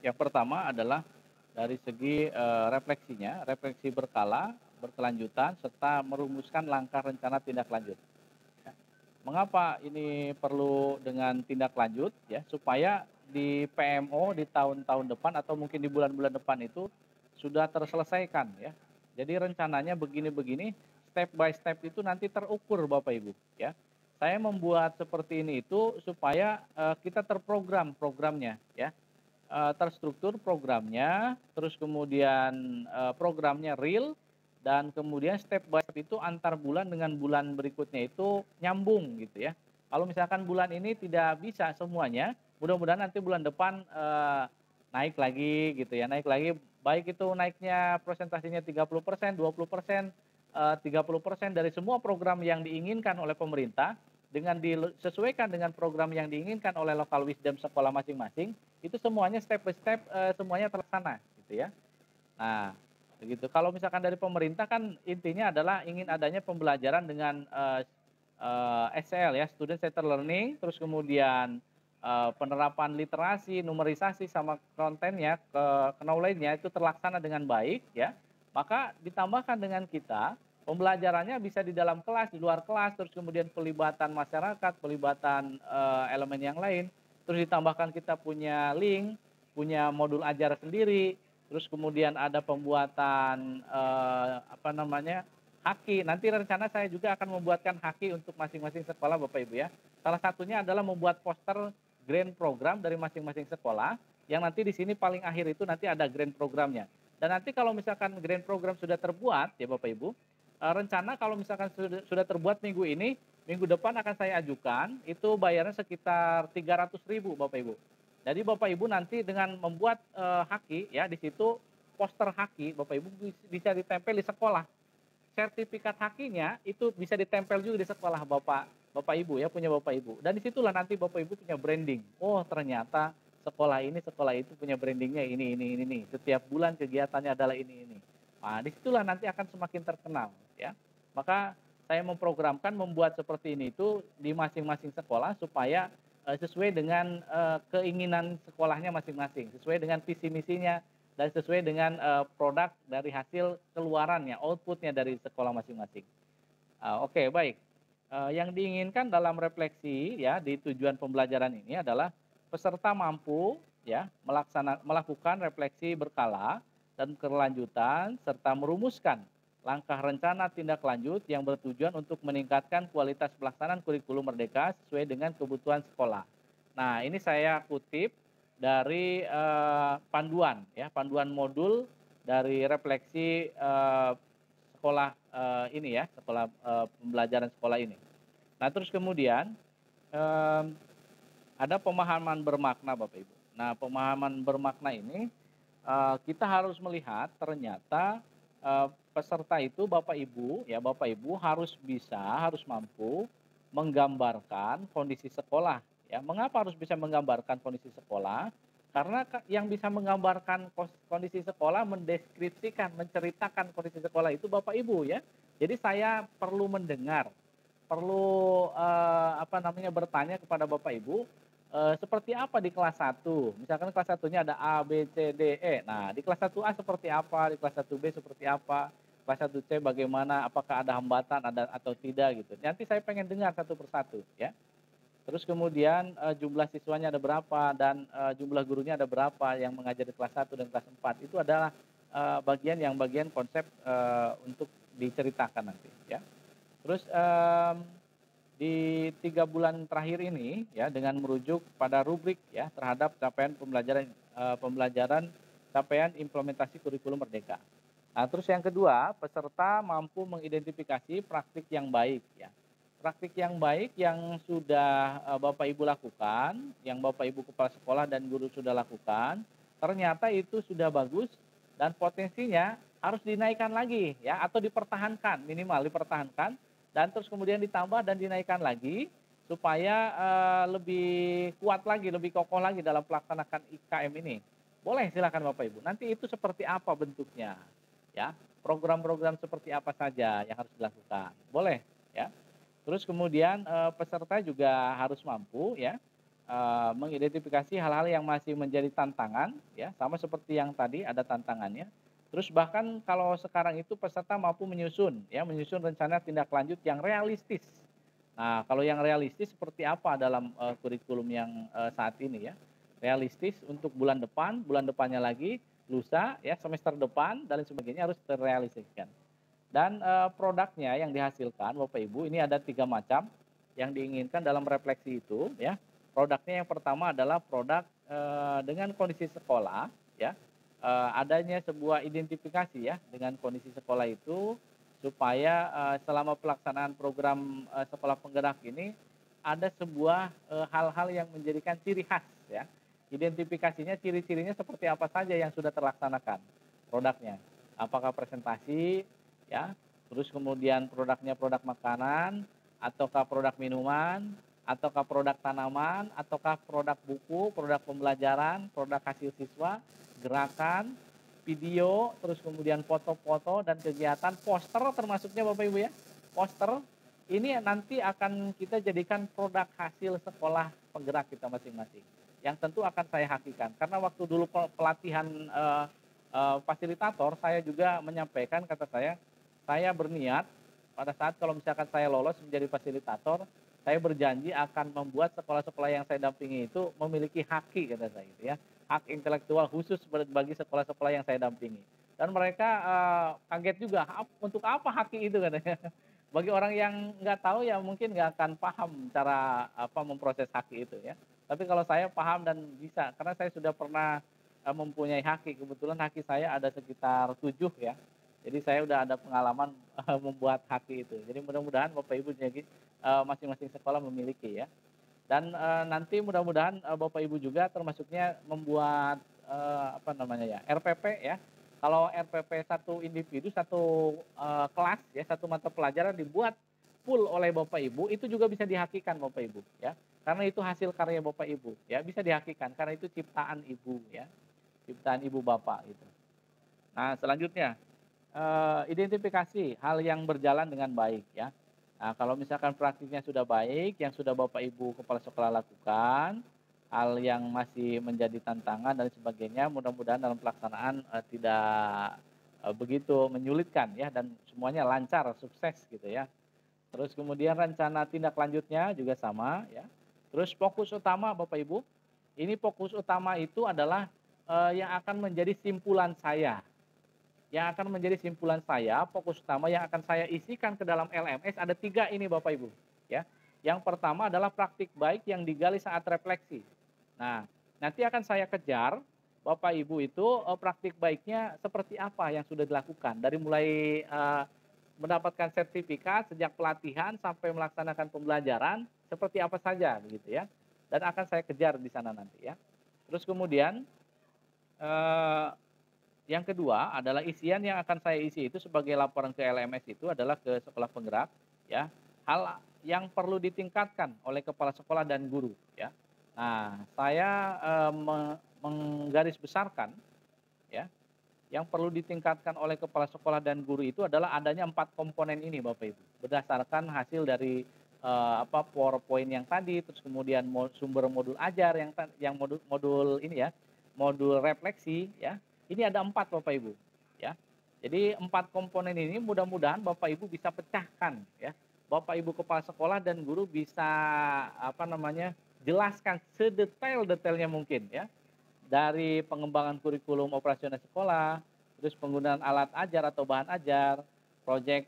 Yang pertama adalah dari segi refleksi berkala, berkelanjutan, serta merumuskan langkah rencana tindak lanjut. Ya. Mengapa ini perlu dengan tindak lanjut? Ya, supaya di PMO di tahun-tahun depan atau mungkin di bulan-bulan depan itu sudah terselesaikan ya. Jadi rencananya begini-begini, step by step itu nanti terukur Bapak Ibu ya. Saya membuat seperti ini itu supaya kita terprogram programnya ya. Terstruktur programnya, terus kemudian, programnya real, dan kemudian step by step itu antar bulan dengan bulan berikutnya itu nyambung gitu ya. Kalau misalkan bulan ini tidak bisa semuanya, mudah-mudahan nanti bulan depan, naik lagi gitu ya, naik lagi, baik itu naiknya presentasinya 30%, 20%, 30% dari semua program yang diinginkan oleh pemerintah, dengan disesuaikan dengan program yang diinginkan oleh local wisdom sekolah masing-masing, itu semuanya step by step, semuanya terlaksana gitu ya. Nah, begitu. Kalau misalkan dari pemerintah kan intinya adalah ingin adanya pembelajaran dengan, SCL ya, student centered learning, terus kemudian, penerapan literasi, numerisasi, sama kontennya, knowledge-nya itu terlaksana dengan baik ya. Maka ditambahkan dengan kita, pembelajarannya bisa di dalam kelas, di luar kelas, terus kemudian pelibatan masyarakat, pelibatan, elemen yang lain, terus ditambahkan kita punya link, punya modul ajar sendiri, terus kemudian ada pembuatan, apa namanya, haki. Nanti rencana saya juga akan membuatkan haki untuk masing-masing sekolah Bapak Ibu ya. Salah satunya adalah membuat poster grand program dari masing-masing sekolah, yang nanti di sini paling akhir itu nanti ada grand programnya. Dan nanti kalau misalkan grand program sudah terbuat ya Bapak Ibu, rencana kalau misalkan sudah terbuat minggu ini, minggu depan akan saya ajukan, itu bayarnya sekitar 300.000 Bapak Ibu. Jadi Bapak Ibu nanti dengan membuat, haki ya, di situ poster haki Bapak Ibu bisa ditempel di sekolah. Sertifikat hakinya itu bisa ditempel juga di sekolah Bapak Bapak Ibu ya, punya Bapak Ibu. Dan disitulah nanti Bapak Ibu punya branding. Oh ternyata sekolah itu punya brandingnya ini nih. Setiap bulan kegiatannya adalah ini. Nah disitulah nanti akan semakin terkenal ya. Maka saya memprogramkan membuat seperti ini itu di masing-masing sekolah supaya sesuai dengan keinginan sekolahnya masing-masing, sesuai dengan visi misinya, dan sesuai dengan, produk dari hasil keluarannya, outputnya dari sekolah masing-masing. Oke baik, yang diinginkan dalam refleksi ya di tujuan pembelajaran ini adalah peserta mampu ya melakukan refleksi berkala dan berkelanjutan serta merumuskan langkah rencana tindak lanjut yang bertujuan untuk meningkatkan kualitas pelaksanaan kurikulum merdeka sesuai dengan kebutuhan sekolah. Nah ini saya kutip dari, panduan ya, panduan modul dari refleksi, sekolah, ini ya, sekolah, pembelajaran sekolah ini. Nah terus kemudian, mmm, ada pemahaman bermakna Bapak Ibu. Nah pemahaman bermakna ini, kita harus melihat ternyata, peserta itu Bapak Ibu harus bisa, harus mampu menggambarkan kondisi sekolah ya. Mengapa harus bisa menggambarkan kondisi sekolah? Karena yang bisa menggambarkan kondisi sekolah, mendeskripsikan, menceritakan kondisi sekolah itu Bapak Ibu ya. Jadi saya perlu mendengar, perlu, apa namanya, bertanya kepada Bapak Ibu, seperti apa di kelas 1, misalkan kelas satunya ada A, B, C, D, E. Nah, di kelas 1A seperti apa, di kelas 1B seperti apa, kelas 1C bagaimana, apakah ada hambatan, ada atau tidak gitu. Nanti saya pengen dengar satu persatu ya. Terus kemudian, jumlah siswanya ada berapa dan, jumlah gurunya ada berapa yang mengajar di kelas 1 dan kelas 4. Itu adalah, bagian konsep, untuk diceritakan nanti ya. Terus, di 3 bulan terakhir ini ya dengan merujuk pada rubrik ya terhadap capaian pembelajaran capaian implementasi kurikulum merdeka. Nah, terus yang kedua, peserta mampu mengidentifikasi praktik yang baik ya. Praktik yang baik yang sudah, Bapak Ibu lakukan, yang Bapak Ibu kepala sekolah dan guru sudah lakukan, ternyata itu sudah bagus dan potensinya harus dinaikkan lagi ya atau dipertahankan, minimal dipertahankan dan terus kemudian ditambah dan dinaikkan lagi supaya, lebih kuat lagi, lebih kokoh lagi dalam pelaksanakan IKM ini. Boleh silakan Bapak Ibu, nanti itu seperti apa bentuknya ya, program-program seperti apa saja yang harus dilakukan, boleh ya. Terus kemudian, peserta juga harus mampu ya, mengidentifikasi hal-hal yang masih menjadi tantangan, ya, sama seperti yang tadi ada tantangannya. Terus bahkan kalau sekarang itu peserta mampu menyusun, ya, menyusun rencana tindak lanjut yang realistis. Nah, kalau yang realistis seperti apa dalam, kurikulum yang, saat ini ya. Realistis untuk bulan depan, bulan depannya lagi, lusa, ya, semester depan, dan lain sebagainya harus terrealisasikan. Dan, produknya yang dihasilkan Bapak Ibu ini ada 3 macam yang diinginkan dalam refleksi itu ya. Produknya yang pertama adalah produk, dengan kondisi sekolah ya, adanya sebuah identifikasi ya dengan kondisi sekolah itu supaya, selama pelaksanaan program, sekolah penggerak ini ada sebuah, hal-hal yang menjadikan ciri khas ya. Identifikasinya, ciri-cirinya seperti apa saja yang sudah terlaksanakan produknya. Apakah presentasi, ya, terus kemudian produknya produk makanan, ataukah produk minuman, ataukah produk tanaman, ataukah produk buku, produk pembelajaran, produk hasil siswa, gerakan, video, terus kemudian foto-foto dan kegiatan, poster termasuknya Bapak Ibu ya. Poster ini nanti akan kita jadikan produk hasil sekolah penggerak kita masing-masing. Yang tentu akan saya hakikan karena waktu dulu pelatihan, fasilitator saya juga menyampaikan kata saya berniat pada saat kalau misalkan saya lolos menjadi fasilitator, saya berjanji akan membuat sekolah-sekolah yang saya dampingi itu memiliki haki kata saya gitu ya, hak intelektual khusus bagi sekolah-sekolah yang saya dampingi. Dan mereka, kaget juga, untuk apa haki itu?" katanya. Bagi orang yang nggak tahu ya mungkin nggak akan paham cara, apa, memproses haki itu ya. Tapi kalau saya paham dan bisa, karena saya sudah pernah, mempunyai haki, kebetulan haki saya ada sekitar 7 ya. Jadi saya udah ada pengalaman, membuat haki itu. Jadi mudah-mudahan Bapak Ibu jadi, masing-masing sekolah memiliki ya. Dan, nanti mudah-mudahan, Bapak Ibu juga termasuknya membuat, apa namanya ya, RPP ya. Kalau RPP satu individu, satu, kelas ya, satu mata pelajaran dibuat full oleh Bapak Ibu, itu juga bisa dihakikan Bapak Ibu ya. Karena itu hasil karya Bapak Ibu ya, bisa dihakikan karena itu ciptaan Ibu ya, ciptaan Ibu Bapak gitu. Nah selanjutnya, identifikasi hal yang berjalan dengan baik ya. Nah, kalau misalkan praktiknya sudah baik, yang sudah Bapak Ibu kepala sekolah lakukan, hal yang masih menjadi tantangan dan sebagainya, mudah-mudahan dalam pelaksanaan, tidak, begitu menyulitkan ya dan semuanya lancar, sukses gitu ya. Terus kemudian rencana tindak lanjutnya juga sama ya. Terus fokus utama Bapak Ibu, ini fokus utama itu adalah, yang akan menjadi simpulan saya. Yang akan menjadi simpulan saya, fokus utama yang akan saya isikan ke dalam LMS ada 3 ini Bapak Ibu, ya. Yang pertama adalah praktik baik yang digali saat refleksi. Nah, nanti akan saya kejar Bapak Ibu itu, praktik baiknya seperti apa yang sudah dilakukan, dari mulai, mendapatkan sertifikat sejak pelatihan sampai melaksanakan pembelajaran, seperti apa saja begitu ya, dan akan saya kejar di sana nanti ya. Terus kemudian, eee yang kedua adalah isian yang akan saya isi itu sebagai laporan ke LMS itu adalah ke sekolah penggerak, ya. Hal yang perlu ditingkatkan oleh kepala sekolah dan guru, ya. Nah, saya, menggarisbesarkan, ya, yang perlu ditingkatkan oleh kepala sekolah dan guru itu adalah adanya 4 komponen ini Bapak Ibu. Berdasarkan hasil dari, apa, PowerPoint yang tadi, terus kemudian sumber modul ajar yang modul modul ini ya, modul refleksi ya. Ini ada 4 Bapak Ibu, ya. Jadi 4 komponen ini mudah-mudahan Bapak Ibu bisa pecahkan ya. Bapak Ibu kepala sekolah dan guru bisa, apa namanya, jelaskan sedetail-detailnya mungkin ya. Dari pengembangan kurikulum operasional sekolah, terus penggunaan alat ajar atau bahan ajar, proyek,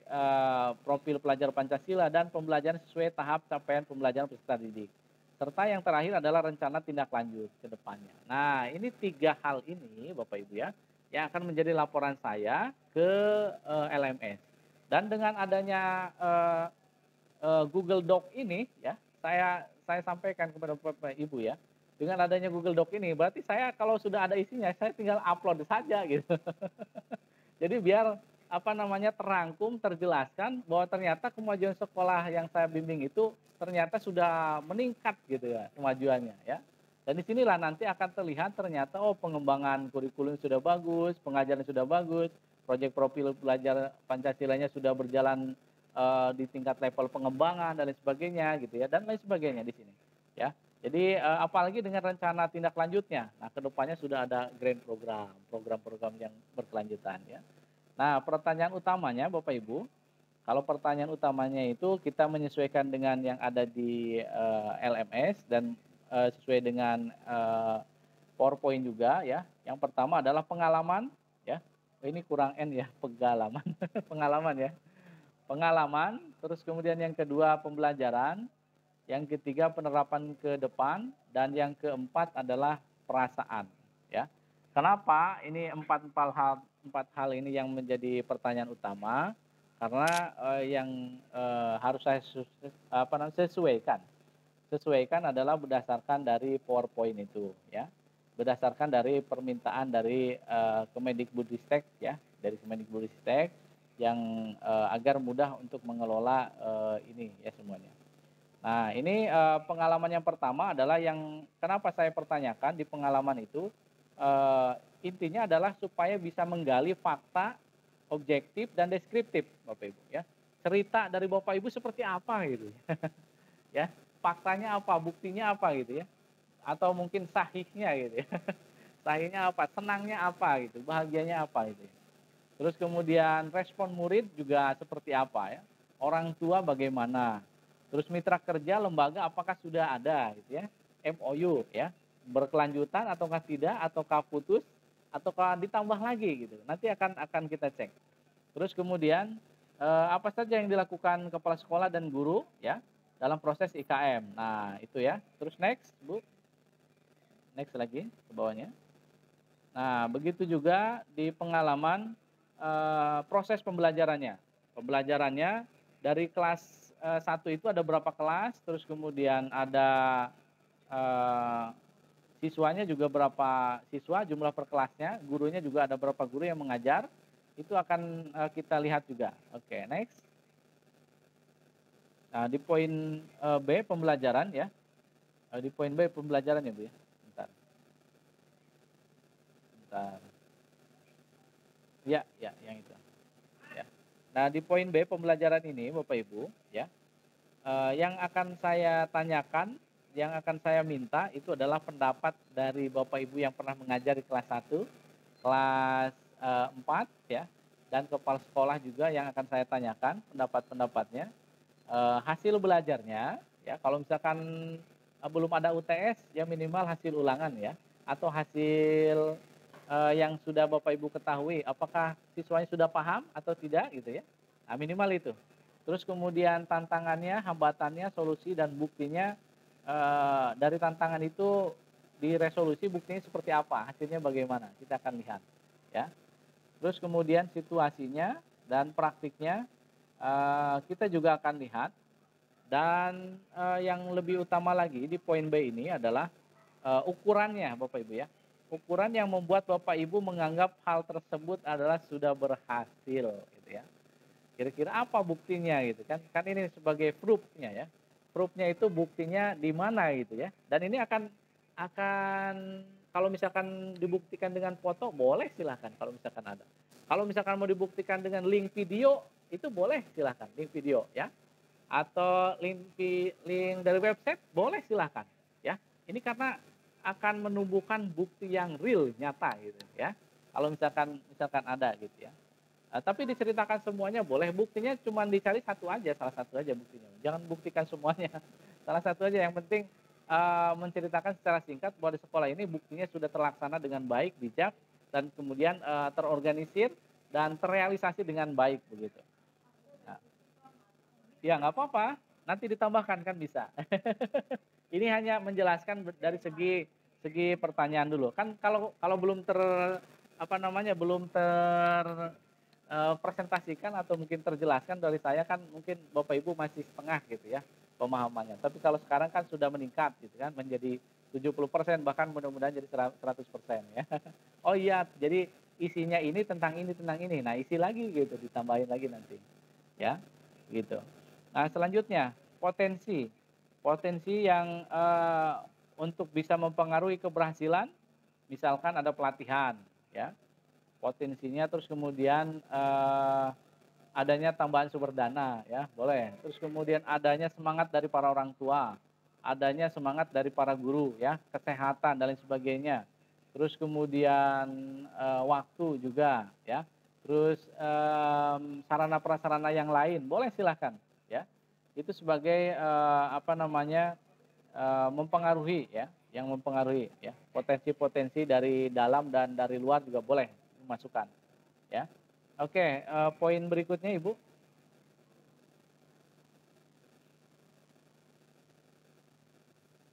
profil pelajar Pancasila, dan pembelajaran sesuai tahap capaian pembelajaran peserta didik. Serta yang terakhir adalah rencana tindak lanjut ke depannya. Nah, ini 3 hal ini Bapak Ibu ya, yang akan menjadi laporan saya ke, LMS. Dan dengan adanya, Google Doc ini ya, saya sampaikan kepada Bapak Ibu ya, dengan adanya Google Doc ini berarti saya kalau sudah ada isinya, saya tinggal upload saja gitu. Jadi biar, apa namanya, terangkum, terjelaskan bahwa ternyata kemajuan sekolah yang saya bimbing itu ternyata sudah meningkat gitu ya kemajuannya ya. Dan di sinilah nanti akan terlihat ternyata, oh, pengembangan kurikulum sudah bagus, pengajaran sudah bagus, proyek profil pelajar Pancasilanya sudah berjalan, di tingkat level pengembangan dan lain sebagainya gitu ya, dan lain sebagainya di sini, ya. Jadi, apalagi dengan rencana tindak lanjutnya. Nah, ke depannya sudah ada grand program, program-program yang berkelanjutan ya. Nah, pertanyaan utamanya Bapak Ibu, kalau pertanyaan utamanya itu kita menyesuaikan dengan yang ada di, LMS dan, sesuai dengan, PowerPoint juga ya. Yang pertama adalah pengalaman ya, oh ini kurang N ya, pengalaman, pengalaman ya. Pengalaman, terus kemudian yang kedua pembelajaran, yang ketiga penerapan ke depan, dan yang keempat adalah perasaan, ya. Kenapa ini empat hal ini yang menjadi pertanyaan utama? Karena, yang, harus saya sesuaikan. Sesuaikan adalah berdasarkan dari PowerPoint itu, ya. Berdasarkan dari permintaan dari, Kemendikbudristek ya, dari Kemendikbudristek yang, agar mudah untuk mengelola, ini ya semuanya. Nah, ini, pengalaman yang pertama adalah yang kenapa saya pertanyakan di pengalaman itu, intinya adalah supaya bisa menggali fakta, objektif dan deskriptif, Bapak Ibu, ya. Cerita dari Bapak Ibu seperti apa gitu, ya. Faktanya apa, buktinya apa gitu ya, atau mungkin sahihnya gitu ya. Sahihnya apa, senangnya apa gitu, bahagianya apa gitu ya. Terus kemudian respon murid juga seperti apa ya, orang tua bagaimana, terus mitra kerja lembaga apakah sudah ada gitu ya, MOU ya, berkelanjutan ataukah tidak, ataukah putus, ataukah ditambah lagi gitu, nanti akan kita cek. Terus kemudian, apa saja yang dilakukan kepala sekolah dan guru ya, dalam proses IKM. Nah itu ya, terus next Bu, next lagi ke bawahnya. Nah, begitu juga di pengalaman, proses pembelajarannya. Pembelajarannya dari kelas, 1 itu ada berapa kelas, terus kemudian ada, eee, siswanya juga berapa siswa, jumlah per kelasnya, gurunya juga ada berapa guru yang mengajar, itu akan, kita lihat juga. Oke, next. Nah, di poin, B pembelajaran ya, di poin B pembelajaran ya, Bu, ya? Bentar bentar. Iya iya, yang itu. Ya. Nah, di poin B pembelajaran ini Bapak Ibu, ya, yang akan saya tanyakan, yang akan saya minta itu adalah pendapat dari Bapak Ibu yang pernah mengajar di kelas 1, kelas, 4 ya, dan kepala sekolah juga yang akan saya tanyakan pendapat-pendapatnya, hasil belajarnya ya, kalau misalkan, belum ada UTS ya minimal hasil ulangan ya, atau hasil, yang sudah Bapak Ibu ketahui apakah siswanya sudah paham atau tidak gitu ya. Nah, minimal itu. Terus kemudian tantangannya, hambatannya, solusi dan buktinya, dari tantangan itu diresolusi buktinya seperti apa, hasilnya bagaimana, kita akan lihat, ya. Terus kemudian situasinya dan praktiknya, kita juga akan lihat dan, yang lebih utama lagi di poin B ini adalah, ukurannya Bapak Ibu ya. Ukuran yang membuat Bapak Ibu menganggap hal tersebut adalah sudah berhasil gitu ya. Kira-kira apa buktinya gitu kan, kan ini sebagai proof-nya ya. Proof-nya itu buktinya di mana gitu ya, dan ini akan kalau misalkan dibuktikan dengan foto boleh silahkan kalau misalkan ada. Kalau misalkan mau dibuktikan dengan link video, itu boleh silahkan link video ya, atau link dari website boleh silahkan ya. Ini karena akan menumbuhkan bukti yang real, nyata gitu ya, kalau misalkan misalkan ada gitu ya. Tapi diceritakan semuanya boleh, buktinya cuma dicari satu aja, salah satu aja buktinya, jangan buktikan semuanya. Salah satu aja yang penting, menceritakan secara singkat bahwa di sekolah ini buktinya sudah terlaksana dengan baik, bijak, dan kemudian, terorganisir dan terrealisasi dengan baik begitu. Nah, ya nggak apa-apa, nanti ditambahkan kan bisa. Ini hanya menjelaskan dari segi segi pertanyaan dulu, kan kalau kalau belum apa namanya, belum presentasikan atau mungkin terjelaskan dari saya kan mungkin Bapak Ibu masih setengah gitu ya pemahamannya. Tapi kalau sekarang kan sudah meningkat gitu kan menjadi 70% bahkan mudah-mudahan jadi 100% ya. Oh iya, jadi isinya ini tentang ini tentang ini. Nah, isi lagi gitu, ditambahin lagi nanti. Ya, gitu. Nah, selanjutnya potensi. Potensi yang, untuk bisa mempengaruhi keberhasilan, misalkan ada pelatihan ya. Potensinya terus kemudian, adanya tambahan sumber dana ya, boleh. Terus kemudian adanya semangat dari para orang tua, adanya semangat dari para guru ya, kesehatan dan lain sebagainya. Terus kemudian waktu juga ya. Terus sarana prasarana yang lain boleh silahkan ya. Itu sebagai apa namanya mempengaruhi ya, yang mempengaruhi ya. Potensi-potensi dari dalam dan dari luar juga boleh dimasukkan ya. Oke, poin berikutnya Ibu.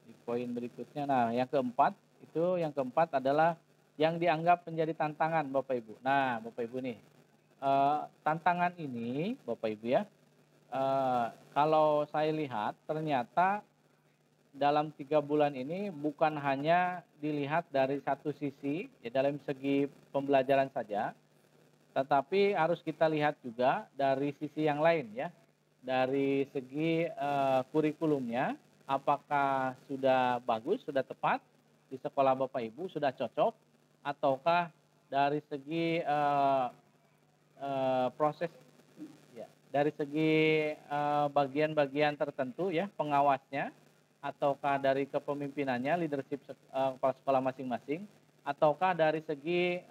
Di poin berikutnya, nah yang keempat adalah yang dianggap menjadi tantangan Bapak Ibu. Nah Bapak Ibu nih, tantangan ini Bapak Ibu ya, kalau saya lihat ternyata dalam 3 bulan ini bukan hanya dilihat dari satu sisi, ya dalam segi pembelajaran saja, tetapi harus kita lihat juga dari sisi yang lain ya. Dari segi kurikulumnya, apakah sudah bagus, sudah tepat di sekolah Bapak Ibu, sudah cocok, ataukah dari segi proses ya, dari segi bagian-bagian tertentu ya, pengawasnya, ataukah dari kepemimpinannya, leadership kepala sekolah masing-masing, ataukah dari segi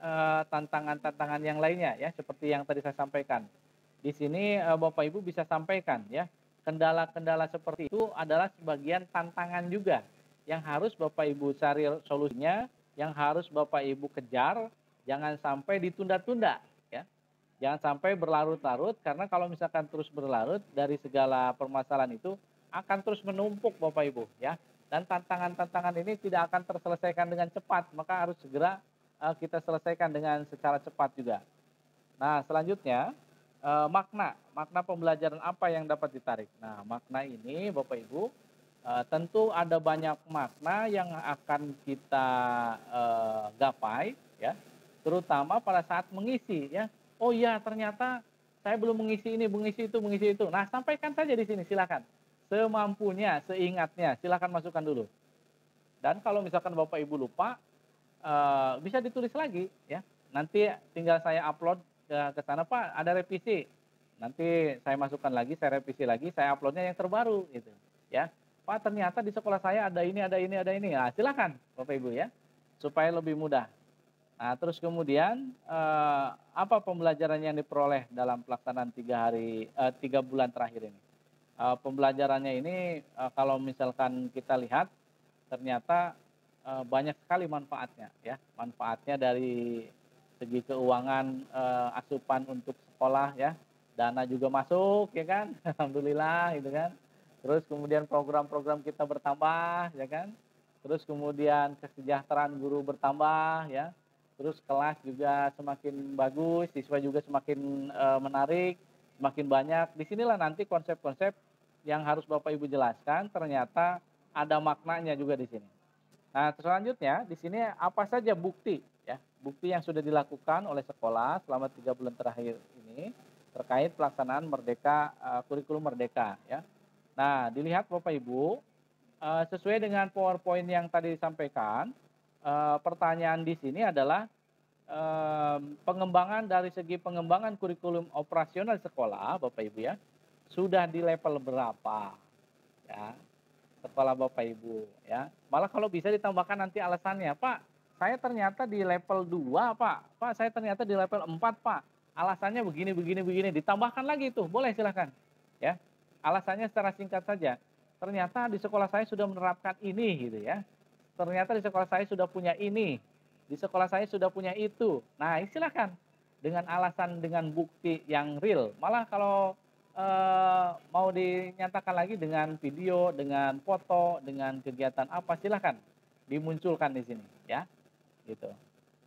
tantangan-tantangan yang lainnya ya, seperti yang tadi saya sampaikan. Di sini Bapak Ibu bisa sampaikan ya, kendala-kendala seperti itu adalah sebagian tantangan juga yang harus Bapak Ibu cari solusinya, yang harus Bapak Ibu kejar, jangan sampai ditunda-tunda ya. Jangan sampai berlarut-larut, karena kalau misalkan terus berlarut dari segala permasalahan itu akan terus menumpuk Bapak Ibu ya. Dan tantangan-tantangan ini tidak akan terselesaikan dengan cepat, maka harus segera kita selesaikan dengan secara cepat juga. Nah, selanjutnya makna pembelajaran apa yang dapat ditarik. Nah, makna ini Bapak Ibu tentu ada banyak makna yang akan kita gapai ya, terutama pada saat mengisi ya. Oh iya, ternyata saya belum mengisi ini, mengisi itu, mengisi itu. Nah, sampaikan saja di sini silakan. Semampunya, seingatnya, silakan masukkan dulu. Dan kalau misalkan Bapak Ibu lupa, bisa ditulis lagi ya. Nanti tinggal saya upload ke sana, Pak, ada revisi. Nanti saya masukkan lagi, saya revisi lagi, saya uploadnya yang terbaru gitu ya. Pak, ternyata di sekolah saya ada ini, ada ini, ada ini. Nah, silakan Bapak Ibu ya, supaya lebih mudah. Nah, terus kemudian apa pembelajaran yang diperoleh dalam pelaksanaan 3 bulan terakhir ini? Pembelajarannya ini kalau misalkan kita lihat ternyata banyak sekali manfaatnya ya. Manfaatnya dari segi keuangan, asupan untuk sekolah ya, dana juga masuk ya kan, alhamdulillah gitu kan. Terus kemudian program-program kita bertambah ya kan. Terus kemudian kesejahteraan guru bertambah ya. Terus kelas juga semakin bagus, siswa juga semakin menarik, semakin banyak. Di sinilah nanti konsep-konsep yang harus Bapak Ibu jelaskan ternyata ada maknanya juga di sini. Nah, selanjutnya di sini apa saja bukti ya, bukti yang sudah dilakukan oleh sekolah selama 3 bulan terakhir ini terkait pelaksanaan merdeka, kurikulum merdeka ya. Nah, dilihat Bapak Ibu, sesuai dengan PowerPoint yang tadi disampaikan, pertanyaan di sini adalah pengembangan dari segi pengembangan kurikulum operasional sekolah Bapak Ibu ya, sudah di level berapa ya, sekolah Bapak Ibu ya. Malah kalau bisa ditambahkan nanti alasannya, "Pak, saya ternyata di level 2 Pak. Pak, saya ternyata di level 4 Pak. Alasannya begini begini begini." Ditambahkan lagi itu, boleh silahkan ya. Alasannya secara singkat saja, "Ternyata di sekolah saya sudah menerapkan ini," gitu ya. "Ternyata di sekolah saya sudah punya ini, di sekolah saya sudah punya itu." Nah, silahkan dengan alasan, dengan bukti yang real. Malah kalau mau dinyatakan lagi dengan video, dengan foto, dengan kegiatan apa, silahkan dimunculkan di sini ya, gitu.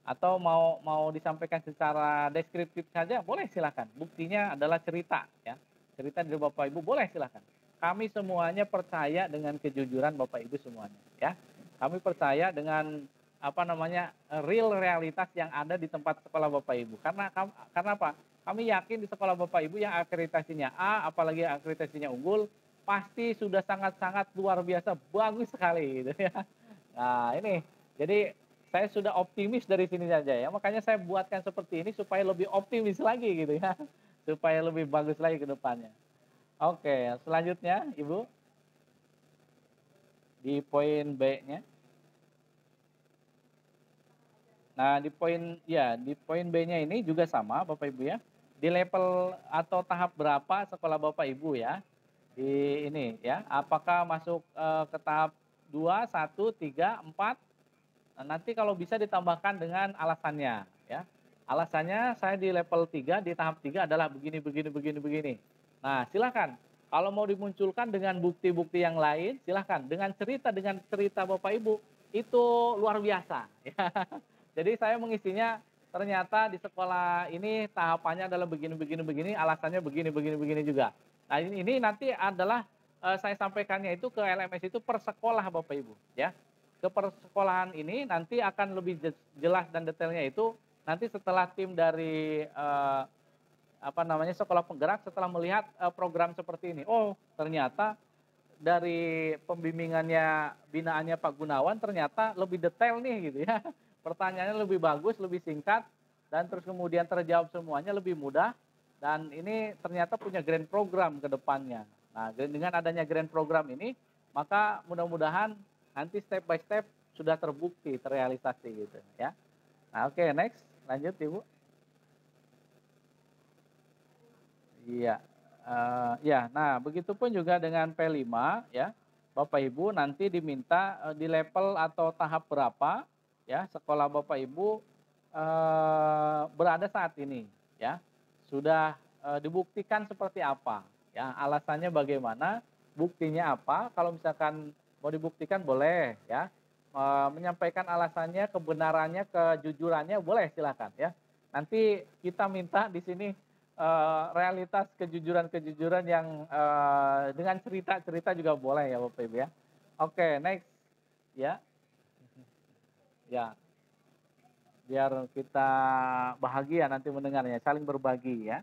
Atau mau mau disampaikan secara deskriptif saja boleh silahkan, buktinya adalah cerita ya, cerita dari Bapak Ibu boleh silahkan. Kami semuanya percaya dengan kejujuran Bapak Ibu semuanya ya. Kami percaya dengan apa namanya, real realitas yang ada di tempat sekolah Bapak Ibu. Karena apa? Kami yakin di sekolah Bapak Ibu yang akreditasinya A, apalagi akreditasinya unggul, pasti sudah sangat-sangat luar biasa bagus sekali gitu ya. Nah ini, jadi saya sudah optimis dari sini saja ya, makanya saya buatkan seperti ini supaya lebih optimis lagi gitu ya, supaya lebih bagus lagi ke depannya. Oke, selanjutnya Ibu. di poin B-nya. Nah, di poin B-nya ini juga sama Bapak Ibu ya. Di level atau tahap berapa sekolah Bapak Ibu ya? Di ini ya, apakah masuk ke tahap 2, 1, 3, 4? Nah, nanti kalau bisa ditambahkan dengan alasannya ya. Alasannya saya di level 3, di tahap 3 adalah begini begini begini begini. Nah, silakan. Kalau mau dimunculkan dengan bukti-bukti yang lain, silahkan. Dengan cerita Bapak Ibu, itu luar biasa ya. Jadi saya mengisinya ternyata di sekolah ini tahapannya adalah begini begini begini, alasannya begini begini begini juga. Nah, ini nanti adalah saya sampaikannya itu ke LMS itu per sekolah Bapak Ibu ya. Ke persekolahan ini nanti akan lebih jelas dan detailnya itu nanti setelah tim dari sekolah penggerak setelah melihat program seperti ini. Oh, ternyata dari pembimbingannya, binaannya Pak Gunawan ternyata lebih detail nih gitu ya. Pertanyaannya lebih bagus, lebih singkat, dan terus kemudian terjawab semuanya lebih mudah, dan ini ternyata punya grand program ke depannya. Nah, dengan adanya grand program ini, maka mudah-mudahan nanti step by step sudah terbukti, terrealisasi gitu ya. Nah, oke, next, lanjut Ibu. Iya, ya. Nah, begitupun juga dengan P5 ya, Bapak Ibu nanti diminta, di level atau tahap berapa ya sekolah Bapak Ibu, berada saat ini ya. Sudah, dibuktikan seperti apa ya, alasannya bagaimana, buktinya apa, kalau misalkan mau dibuktikan boleh ya, menyampaikan alasannya, kebenarannya, kejujurannya boleh silakan ya. Nanti kita minta di sini realitas kejujuran-kejujuran yang, dengan cerita-cerita juga boleh ya Bapak Ibu ya. Oke, next ya. Ya, biar kita bahagia nanti mendengarnya, saling berbagi ya.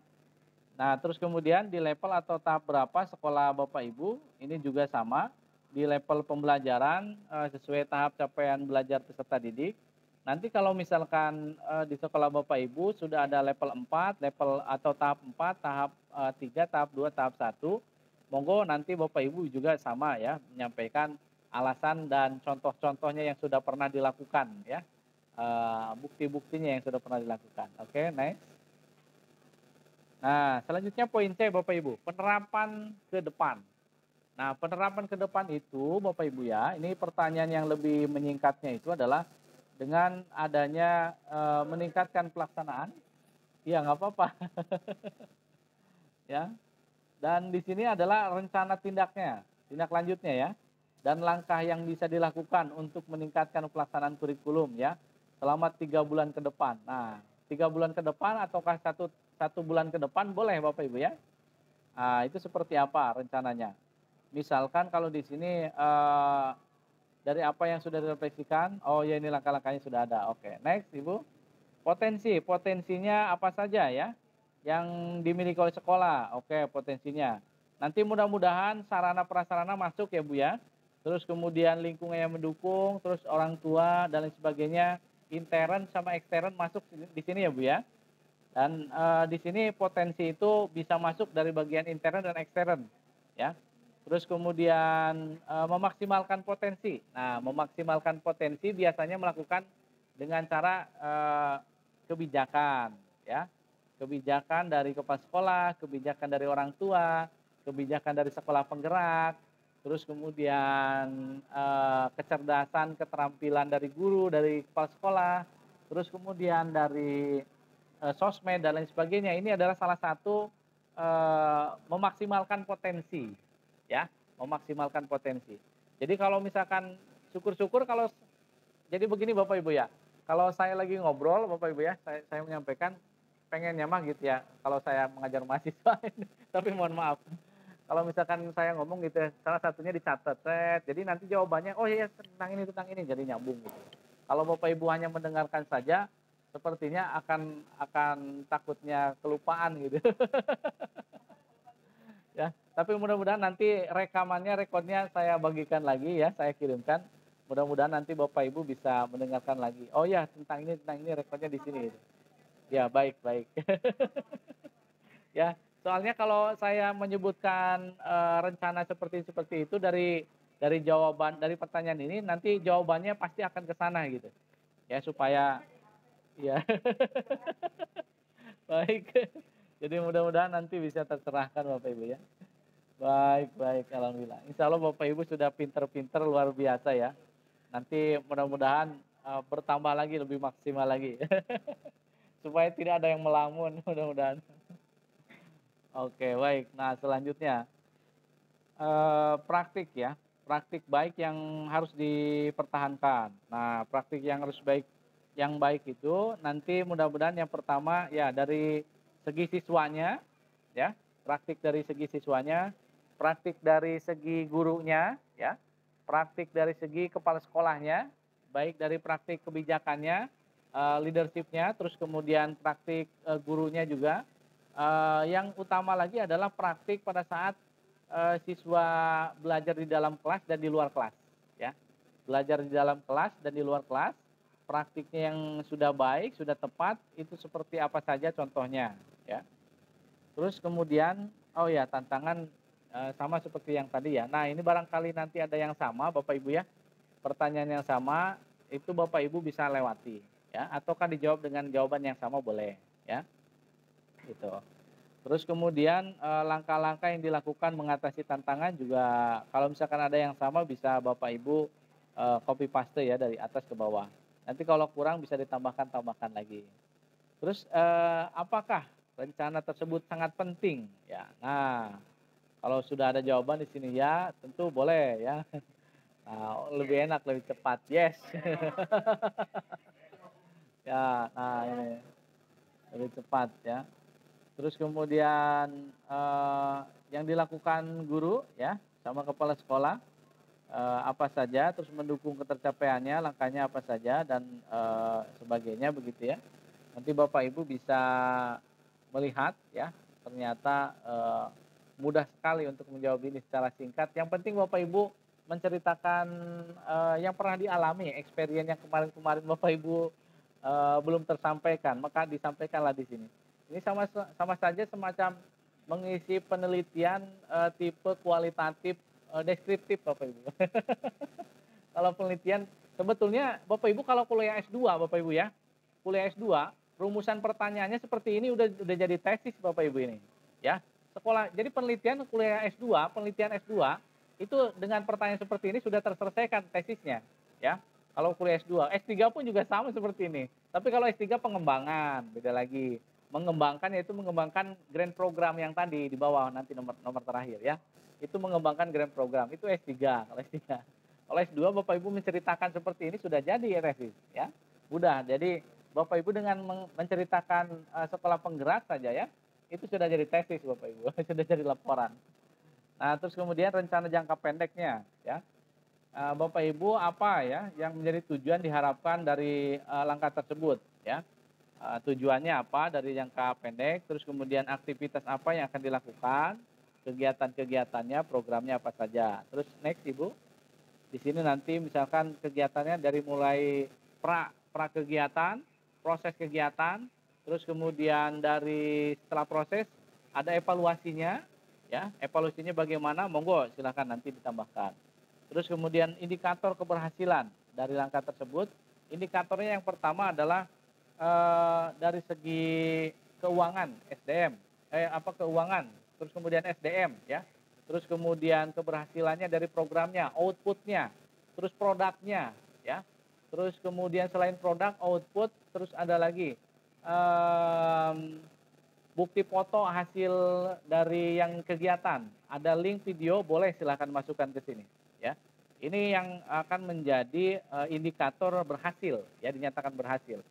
Nah, terus kemudian di level atau tahap berapa sekolah Bapak Ibu, ini juga sama, di level pembelajaran, sesuai tahap capaian belajar peserta didik. Nanti kalau misalkan, di sekolah Bapak Ibu sudah ada level 4, level atau tahap 4, tahap, 3, tahap 2, tahap 1, monggo nanti Bapak Ibu juga sama ya, menyampaikan alasan dan contoh-contohnya yang sudah pernah dilakukan ya, bukti-buktinya yang sudah pernah dilakukan. Oke, next. Nah, selanjutnya poin C Bapak Ibu, penerapan ke depan. Nah, penerapan ke depan itu Bapak Ibu ya, ini pertanyaan yang lebih menyingkatnya itu adalah dengan adanya, meningkatkan pelaksanaan, iya nggak apa-apa, ya. Dan di sini adalah rencana tindak lanjutnya ya, dan langkah yang bisa dilakukan untuk meningkatkan pelaksanaan kurikulum ya, selama 3 bulan ke depan. Nah, 3 bulan ke depan ataukah satu bulan ke depan boleh Bapak Ibu ya. Nah, itu seperti apa rencananya? Misalkan kalau di sini, dari apa yang sudah direfleksikan, oh ya ini langkah-langkahnya sudah ada. Oke, next Ibu. Potensinya apa saja ya, yang dimiliki oleh sekolah. Oke, potensinya. Nanti mudah-mudahan sarana prasarana masuk ya Bu ya. Terus kemudian lingkungan yang mendukung, terus orang tua dan lain sebagainya, intern sama ekstern masuk di sini ya Bu ya. Dan, di sini potensi itu bisa masuk dari bagian intern dan ekstern ya. Terus kemudian, memaksimalkan potensi. Nah, memaksimalkan potensi biasanya melakukan dengan cara, kebijakan ya. Kebijakan dari kepala sekolah, kebijakan dari orang tua, kebijakan dari sekolah penggerak, terus kemudian, kecerdasan, keterampilan dari guru, dari kepala sekolah, terus kemudian dari, sosmed dan lain sebagainya. Ini adalah salah satu, memaksimalkan potensi ya, memaksimalkan potensi. Jadi kalau misalkan syukur-syukur kalau jadi begini Bapak Ibu ya, kalau saya lagi ngobrol Bapak Ibu ya, saya menyampaikan pengennya mah gitu ya, kalau saya mengajar mahasiswa ini, tapi mohon maaf, kalau misalkan saya ngomong gitu ya, salah satunya dicatat, jadi nanti jawabannya, oh iya tentang ini, jadi nyambung gitu. Kalau Bapak Ibu hanya mendengarkan saja, sepertinya akan takutnya kelupaan gitu. Ya, tapi mudah-mudahan nanti rekodnya saya bagikan lagi ya, saya kirimkan. Mudah-mudahan nanti Bapak Ibu bisa mendengarkan lagi. Oh ya, tentang ini rekodnya di sini. Ya, baik, baik. Ya, soalnya kalau saya menyebutkan rencana seperti itu dari jawaban dari pertanyaan ini nanti jawabannya pasti akan ke sana gitu. Ya supaya ya baik. Jadi mudah-mudahan nanti bisa tercerahkan Bapak Ibu ya. Baik, baik, alhamdulillah. Insya Allah Bapak Ibu sudah pinter-pinter luar biasa ya. Nanti mudah-mudahan bertambah lagi lebih maksimal lagi. Supaya tidak ada yang melamun mudah-mudahan. Oke, baik. Nah, selanjutnya praktik ya. Praktik baik yang harus dipertahankan. Nah, praktik yang baik itu nanti mudah-mudahan yang pertama ya dari segi siswanya ya, praktik dari segi siswanya, praktik dari segi gurunya ya, praktik dari segi kepala sekolahnya, baik dari praktik kebijakannya, leadership-nya, terus kemudian praktik gurunya juga. Yang utama lagi adalah praktik pada saat siswa belajar di dalam kelas dan di luar kelas ya. Belajar di dalam kelas dan di luar kelas, praktiknya yang sudah baik, sudah tepat, itu seperti apa saja contohnya ya. Terus kemudian, oh ya tantangan sama seperti yang tadi ya. Nah ini barangkali nanti ada yang sama Bapak Ibu ya, pertanyaan yang sama itu Bapak Ibu bisa lewati ya, ataukah dijawab dengan jawaban yang sama boleh ya, gitu. Terus kemudian langkah-langkah yang dilakukan mengatasi tantangan juga kalau misalkan ada yang sama bisa Bapak Ibu copy paste ya dari atas ke bawah. Nanti kalau kurang bisa tambahkan lagi. Terus apakah rencana tersebut sangat penting ya? Nah, kalau sudah ada jawaban di sini ya, tentu boleh ya. Nah, lebih enak, lebih cepat. Yes. Ya, nah ini lebih cepat ya. Terus kemudian yang dilakukan guru ya sama kepala sekolah apa saja, terus mendukung ketercapaiannya, langkahnya apa saja dan sebagainya begitu ya. Nanti Bapak Ibu bisa melihat ya, ternyata mudah sekali untuk menjawab ini secara singkat. Yang penting Bapak Ibu menceritakan yang pernah dialami, experience yang kemarin-kemarin Bapak Ibu belum tersampaikan, maka disampaikanlah di sini. Ini sama saja semacam mengisi penelitian tipe kualitatif deskriptif Bapak Ibu. Kalau penelitian sebetulnya Bapak Ibu kalau kuliah S2 Bapak Ibu ya, kuliah S2 rumusan pertanyaannya seperti ini udah jadi tesis Bapak Ibu ini, ya. Sekolah jadi penelitian kuliah S2, penelitian S2 itu dengan pertanyaan seperti ini sudah terselesaikan tesisnya, ya. Kalau kuliah S2, S3 pun juga sama seperti ini. Tapi kalau S3 pengembangan, beda lagi. Mengembangkan yaitu mengembangkan grand program yang tadi di bawah nanti nomor terakhir ya. Itu mengembangkan grand program, itu S3 kalau S3. Kalau S2 Bapak Ibu menceritakan seperti ini sudah jadi tesis ya. Mudah. Jadi Bapak Ibu dengan menceritakan sekolah penggerak saja ya, itu sudah jadi tesis Bapak Ibu, sudah jadi laporan. Nah, terus kemudian rencana jangka pendeknya ya. Bapak Ibu apa ya yang menjadi tujuan diharapkan dari langkah tersebut ya. Tujuannya apa dari jangka pendek, terus kemudian aktivitas apa yang akan dilakukan, kegiatan-kegiatannya, programnya apa saja. Terus next Ibu, di sini nanti misalkan kegiatannya dari mulai pra kegiatan, proses kegiatan, terus kemudian dari setelah proses ada evaluasinya, ya evaluasinya bagaimana, monggo silahkan nanti ditambahkan. Terus kemudian indikator keberhasilan dari langkah tersebut, indikatornya yang pertama adalah dari segi keuangan SDM, keuangan, terus kemudian SDM ya, terus kemudian keberhasilannya dari programnya, outputnya, terus produknya ya, terus kemudian selain produk, output, terus ada lagi bukti foto hasil dari yang kegiatan, ada link video, boleh silahkan masukkan ke sini ya. Ini yang akan menjadi indikator berhasil ya, dinyatakan berhasil.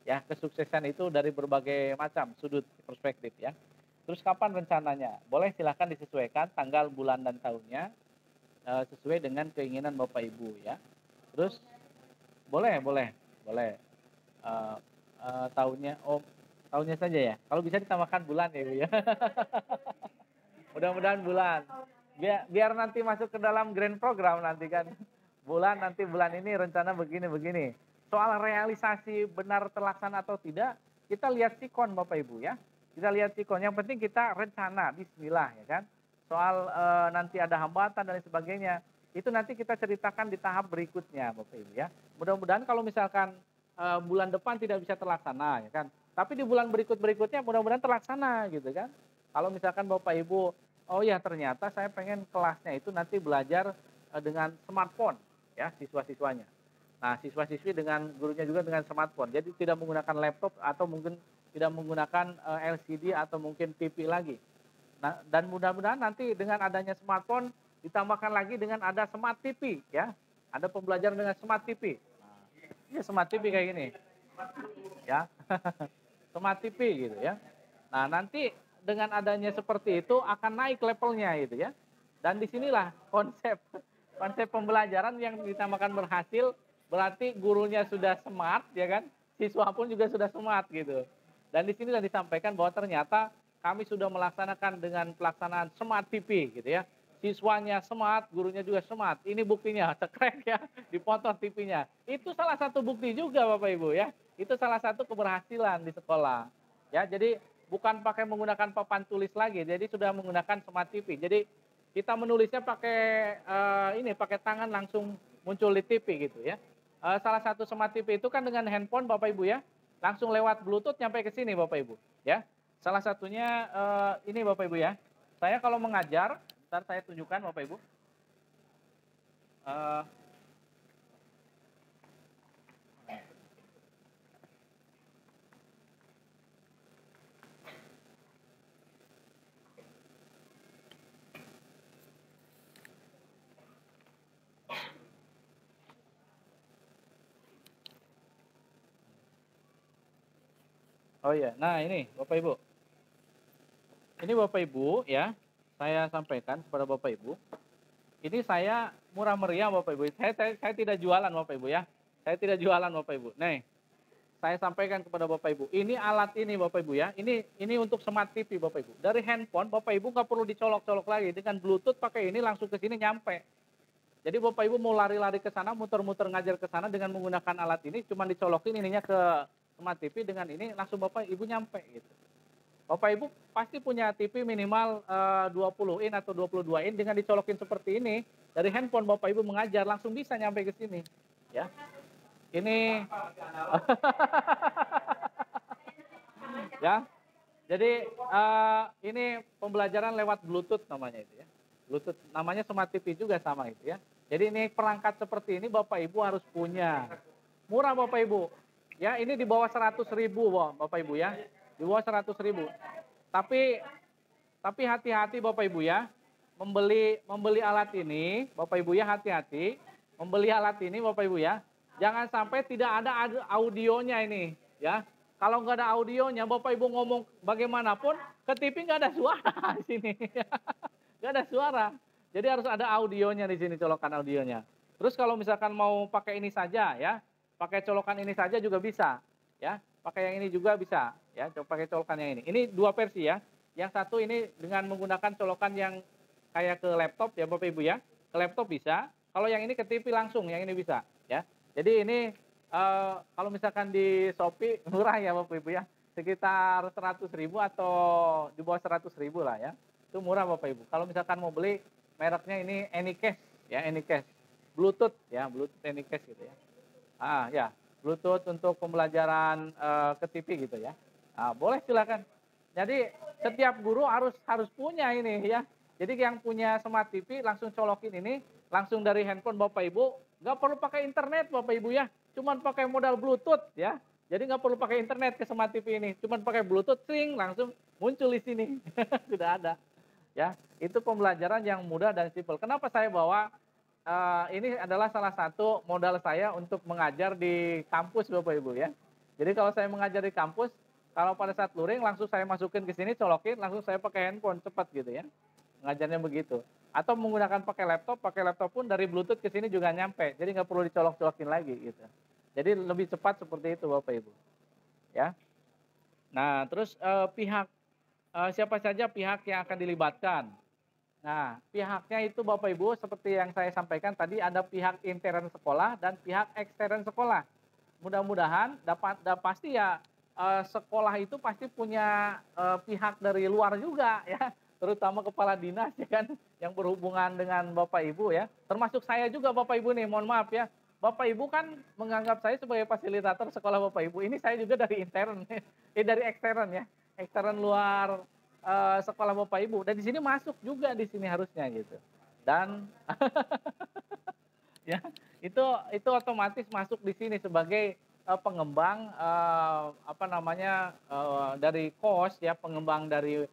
Ya, kesuksesan itu dari berbagai macam sudut perspektif ya. Terus kapan rencananya? Boleh silahkan disesuaikan tanggal, bulan, dan tahunnya sesuai dengan keinginan Bapak Ibu ya. Terus boleh. Tahunnya, tahunnya saja ya. Kalau bisa ditambahkan bulan ya Ibu ya. Mudah-mudahan bulan. Biar nanti masuk ke dalam grand program nanti kan. Nanti bulan ini rencana begini. Soal realisasi benar terlaksana atau tidak, kita lihat sikon Bapak Ibu ya. Kita lihat sikon. Yang penting kita rencana, bismillah ya kan. Soal nanti ada hambatan dan sebagainya, Itu nanti kita ceritakan di tahap berikutnya, Bapak Ibu ya. Mudah-mudahan kalau misalkan bulan depan tidak bisa terlaksana, ya kan. Tapi di bulan berikutnya mudah-mudahan terlaksana gitu kan. Kalau misalkan Bapak Ibu, oh ya ternyata saya pengen kelasnya itu nanti belajar dengan smartphone ya siswa-siswanya. Nah, siswa-siswi dengan gurunya juga dengan smartphone. Jadi tidak menggunakan laptop atau mungkin tidak menggunakan LCD atau mungkin TV lagi. Nah, dan mudah-mudahan nanti dengan adanya smartphone ditambahkan lagi dengan ada smart TV ya. Ada pembelajaran dengan smart TV. Nah, ini smart TV kayak gini. Ya. Smart TV gitu ya. Nah, nanti dengan adanya seperti itu akan naik levelnya gitu ya. Dan disinilah konsep konsep pembelajaran yang ditamakan berhasil berarti gurunya sudah smart ya kan, siswa pun juga sudah smart gitu. Dan di sini sudah disampaikan bahwa ternyata kami sudah melaksanakan dengan pelaksanaan smart TV gitu ya. Siswanya smart, gurunya juga smart. Ini buktinya, cekrek ya, dipotong TV-nya. Itu salah satu bukti juga Bapak Ibu ya. Itu salah satu keberhasilan di sekolah. Ya, jadi bukan pakai menggunakan papan tulis lagi, jadi sudah menggunakan smart TV. Jadi kita menulisnya pakai ini pakai tangan langsung muncul di TV gitu ya. Salah satu smart TV itu kan dengan handphone Bapak Ibu ya, langsung lewat Bluetooth nyampe ke sini Bapak Ibu ya. Salah satunya ini Bapak Ibu ya. Saya kalau mengajar, ntar saya tunjukkan Bapak Ibu. Eh, oh iya, nah ini Bapak Ibu. Ini Bapak Ibu ya, saya sampaikan kepada Bapak Ibu. Ini saya murah meriah Bapak Ibu. Saya tidak jualan Bapak Ibu ya. Saya tidak jualan Bapak Ibu. Nih, saya sampaikan kepada Bapak Ibu. Ini alat ini Bapak Ibu ya. Ini untuk smart TV Bapak Ibu. Dari handphone Bapak Ibu nggak perlu dicolok-colok lagi. Dengan Bluetooth pakai ini langsung ke sini nyampe. Jadi Bapak Ibu mau lari-lari ke sana, muter-muter ngajar ke sana dengan menggunakan alat ini, cuma dicolokin ininya ke smart TV dengan ini langsung Bapak Ibu nyampe gitu. Bapak Ibu pasti punya TV minimal 20 in atau 22 in dengan dicolokin seperti ini dari handphone Bapak Ibu mengajar langsung bisa nyampe ke sini. Ya. Ini ya. Jadi ini pembelajaran lewat Bluetooth namanya itu ya. Bluetooth namanya smart TV juga sama itu ya. Jadi ini perangkat seperti ini Bapak Ibu harus punya. Murah Bapak Ibu. Ya, ini di bawah 100.000 Bapak Ibu ya. Di bawah 100.000. Tapi hati-hati Bapak Ibu ya. Membeli alat ini, Bapak Ibu ya hati-hati. Membeli alat ini Bapak Ibu ya. Jangan sampai tidak ada audionya ini ya. Kalau nggak ada audionya, Bapak Ibu ngomong bagaimanapun, ke TV nggak ada suara di sini. Nggak ada suara. Jadi harus ada audionya di sini, colokan audionya. Terus kalau misalkan mau pakai ini saja ya, pakai colokan ini saja juga bisa. Ya, pakai yang ini juga bisa. Ya, pakai colokan yang ini. Ini dua versi ya. Yang satu ini dengan menggunakan colokan yang kayak ke laptop ya Bapak Ibu ya. Ke laptop bisa. Kalau yang ini ke TV langsung, yang ini bisa. Ya. Jadi ini kalau misalkan di Shopee murah ya Bapak Ibu ya, sekitar 100.000 atau di bawah 100.000 lah ya, itu murah Bapak Ibu. Kalau misalkan mau beli mereknya ini Anycast ya, Anycast, Bluetooth ya, Bluetooth Anycast gitu ya. Ya, Bluetooth untuk pembelajaran ke TV gitu ya. Boleh silakan. Jadi setiap guru harus punya ini ya. Jadi yang punya smart TV langsung colokin ini, langsung dari handphone Bapak Ibu, nggak perlu pakai internet Bapak Ibu ya. Cuman pakai modal Bluetooth ya. Jadi nggak perlu pakai internet ke smart TV ini. Cuman pakai Bluetooth, sing langsung muncul di sini. Sudah ada. Ya, itu pembelajaran yang mudah dan simpel. Kenapa saya bawa ini adalah salah satu modal saya untuk mengajar di kampus Bapak Ibu ya. Jadi kalau saya mengajar di kampus, kalau pada saat luring langsung saya masukin ke sini, colokin, langsung saya pakai handphone cepat gitu ya. Mengajarnya begitu. Atau menggunakan pakai laptop pun dari Bluetooth ke sini juga nyampe. Jadi nggak perlu dicolok-colokin lagi gitu. Jadi lebih cepat seperti itu Bapak Ibu. Ya. Nah, terus siapa saja pihak yang akan dilibatkan. Nah, pihaknya itu Bapak Ibu seperti yang saya sampaikan tadi ada pihak intern sekolah dan pihak ekstern sekolah. Mudah-mudahan pasti ya sekolah itu pasti punya pihak dari luar juga ya. terutama kepala dinas ya kan, yang berhubungan dengan Bapak Ibu ya, termasuk saya juga Bapak Ibu nih, mohon maaf ya. Bapak Ibu kan menganggap saya sebagai fasilitator sekolah Bapak Ibu, ini saya juga dari intern, dari ekstern ya, ekstern luar sekolah Bapak Ibu, dan di sini masuk juga di sini harusnya gitu. Dan ya, itu otomatis masuk di sini sebagai, pengembang, apa namanya, dari kos ya, pengembang dari,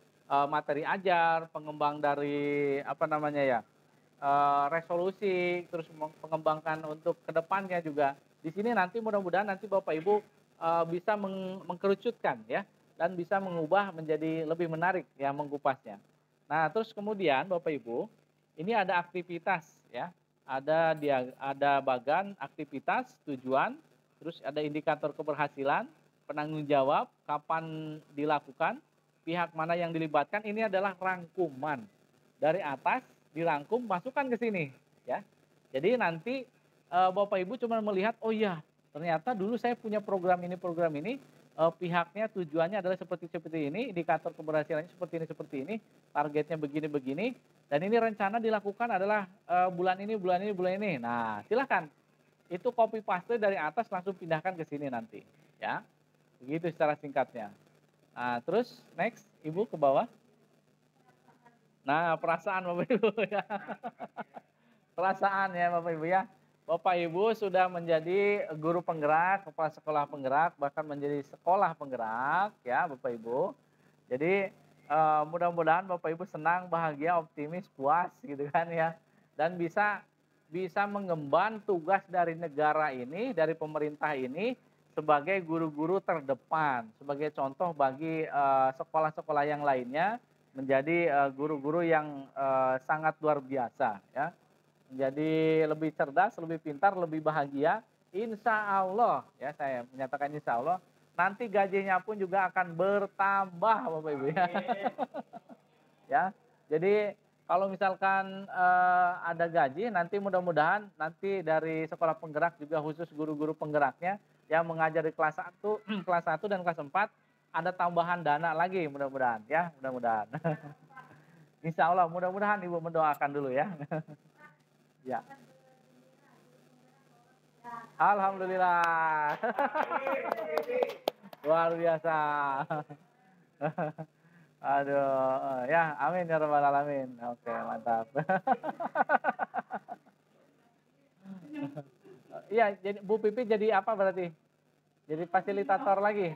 materi ajar, pengembang dari apa namanya ya, resolusi, terus mengembangkan untuk kedepannya juga. Di sini nanti mudah-mudahan nanti Bapak Ibu, bisa mengkerucutkan ya, dan bisa mengubah menjadi lebih menarik ya mengkupasnya. Nah, terus kemudian Bapak Ibu, ini ada aktivitas ya, ada bagan aktivitas, tujuan, terus ada indikator keberhasilan, penanggung jawab, kapan dilakukan, pihak mana yang dilibatkan, ini adalah rangkuman. Dari atas dirangkum, masukkan ke sini ya. Jadi nanti, Bapak Ibu cuma melihat, "Oh iya, ternyata dulu saya punya program ini, pihaknya tujuannya adalah seperti seperti ini, indikator keberhasilannya seperti ini, targetnya begini-begini, dan ini rencana dilakukan adalah, bulan ini bulan ini bulan ini." Nah, silakan, itu copy paste dari atas langsung pindahkan ke sini nanti, ya. Begitu secara singkatnya. Nah, terus next, Ibu ke bawah. Nah, perasaan Bapak Ibu ya. Perasaan ya Bapak Ibu ya. Bapak Ibu sudah menjadi guru penggerak, kepala sekolah penggerak, bahkan menjadi sekolah penggerak ya Bapak Ibu. Jadi, mudah-mudahan Bapak Ibu senang, bahagia, optimis, puas gitu kan ya. Dan bisa bisa mengemban tugas dari negara ini, dari pemerintah ini sebagai guru-guru terdepan, sebagai contoh bagi, sekolah-sekolah yang lainnya menjadi, guru-guru yang, sangat luar biasa ya. Menjadi lebih cerdas, lebih pintar, lebih bahagia, insya Allah ya, saya menyatakan insya Allah, nanti gajinya pun juga akan bertambah Bapak Ibu ya. Ya, jadi kalau misalkan, ada gaji nanti mudah-mudahan nanti dari sekolah penggerak juga khusus guru-guru penggeraknya yang mengajar di kelas 1 kelas 1 dan kelas 4 ada tambahan dana lagi mudah-mudahan ya, mudah-mudahan. Insya Allah, mudah-mudahan Ibu mendoakan dulu ya. Ya. Alhamdulillah. Luar biasa. Aduh, ya amin ya rabbal alamin. Oke, mantap. Iya, jadi Bu Pipi jadi apa berarti? Jadi fasilitator lagi?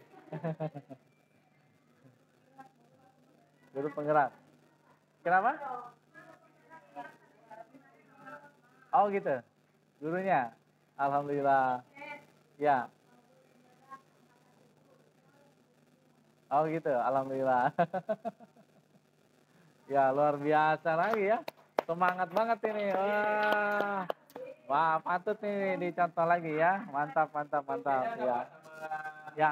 Guru penggerak. Kenapa? Oh gitu, gurunya? Alhamdulillah. Ya. Oh gitu, alhamdulillah. Ya luar biasa lagi ya. Semangat banget ini. Wah. Wah, patut nih dicontoh lagi ya. Mantap, mantap, mantap. Ya. Ya.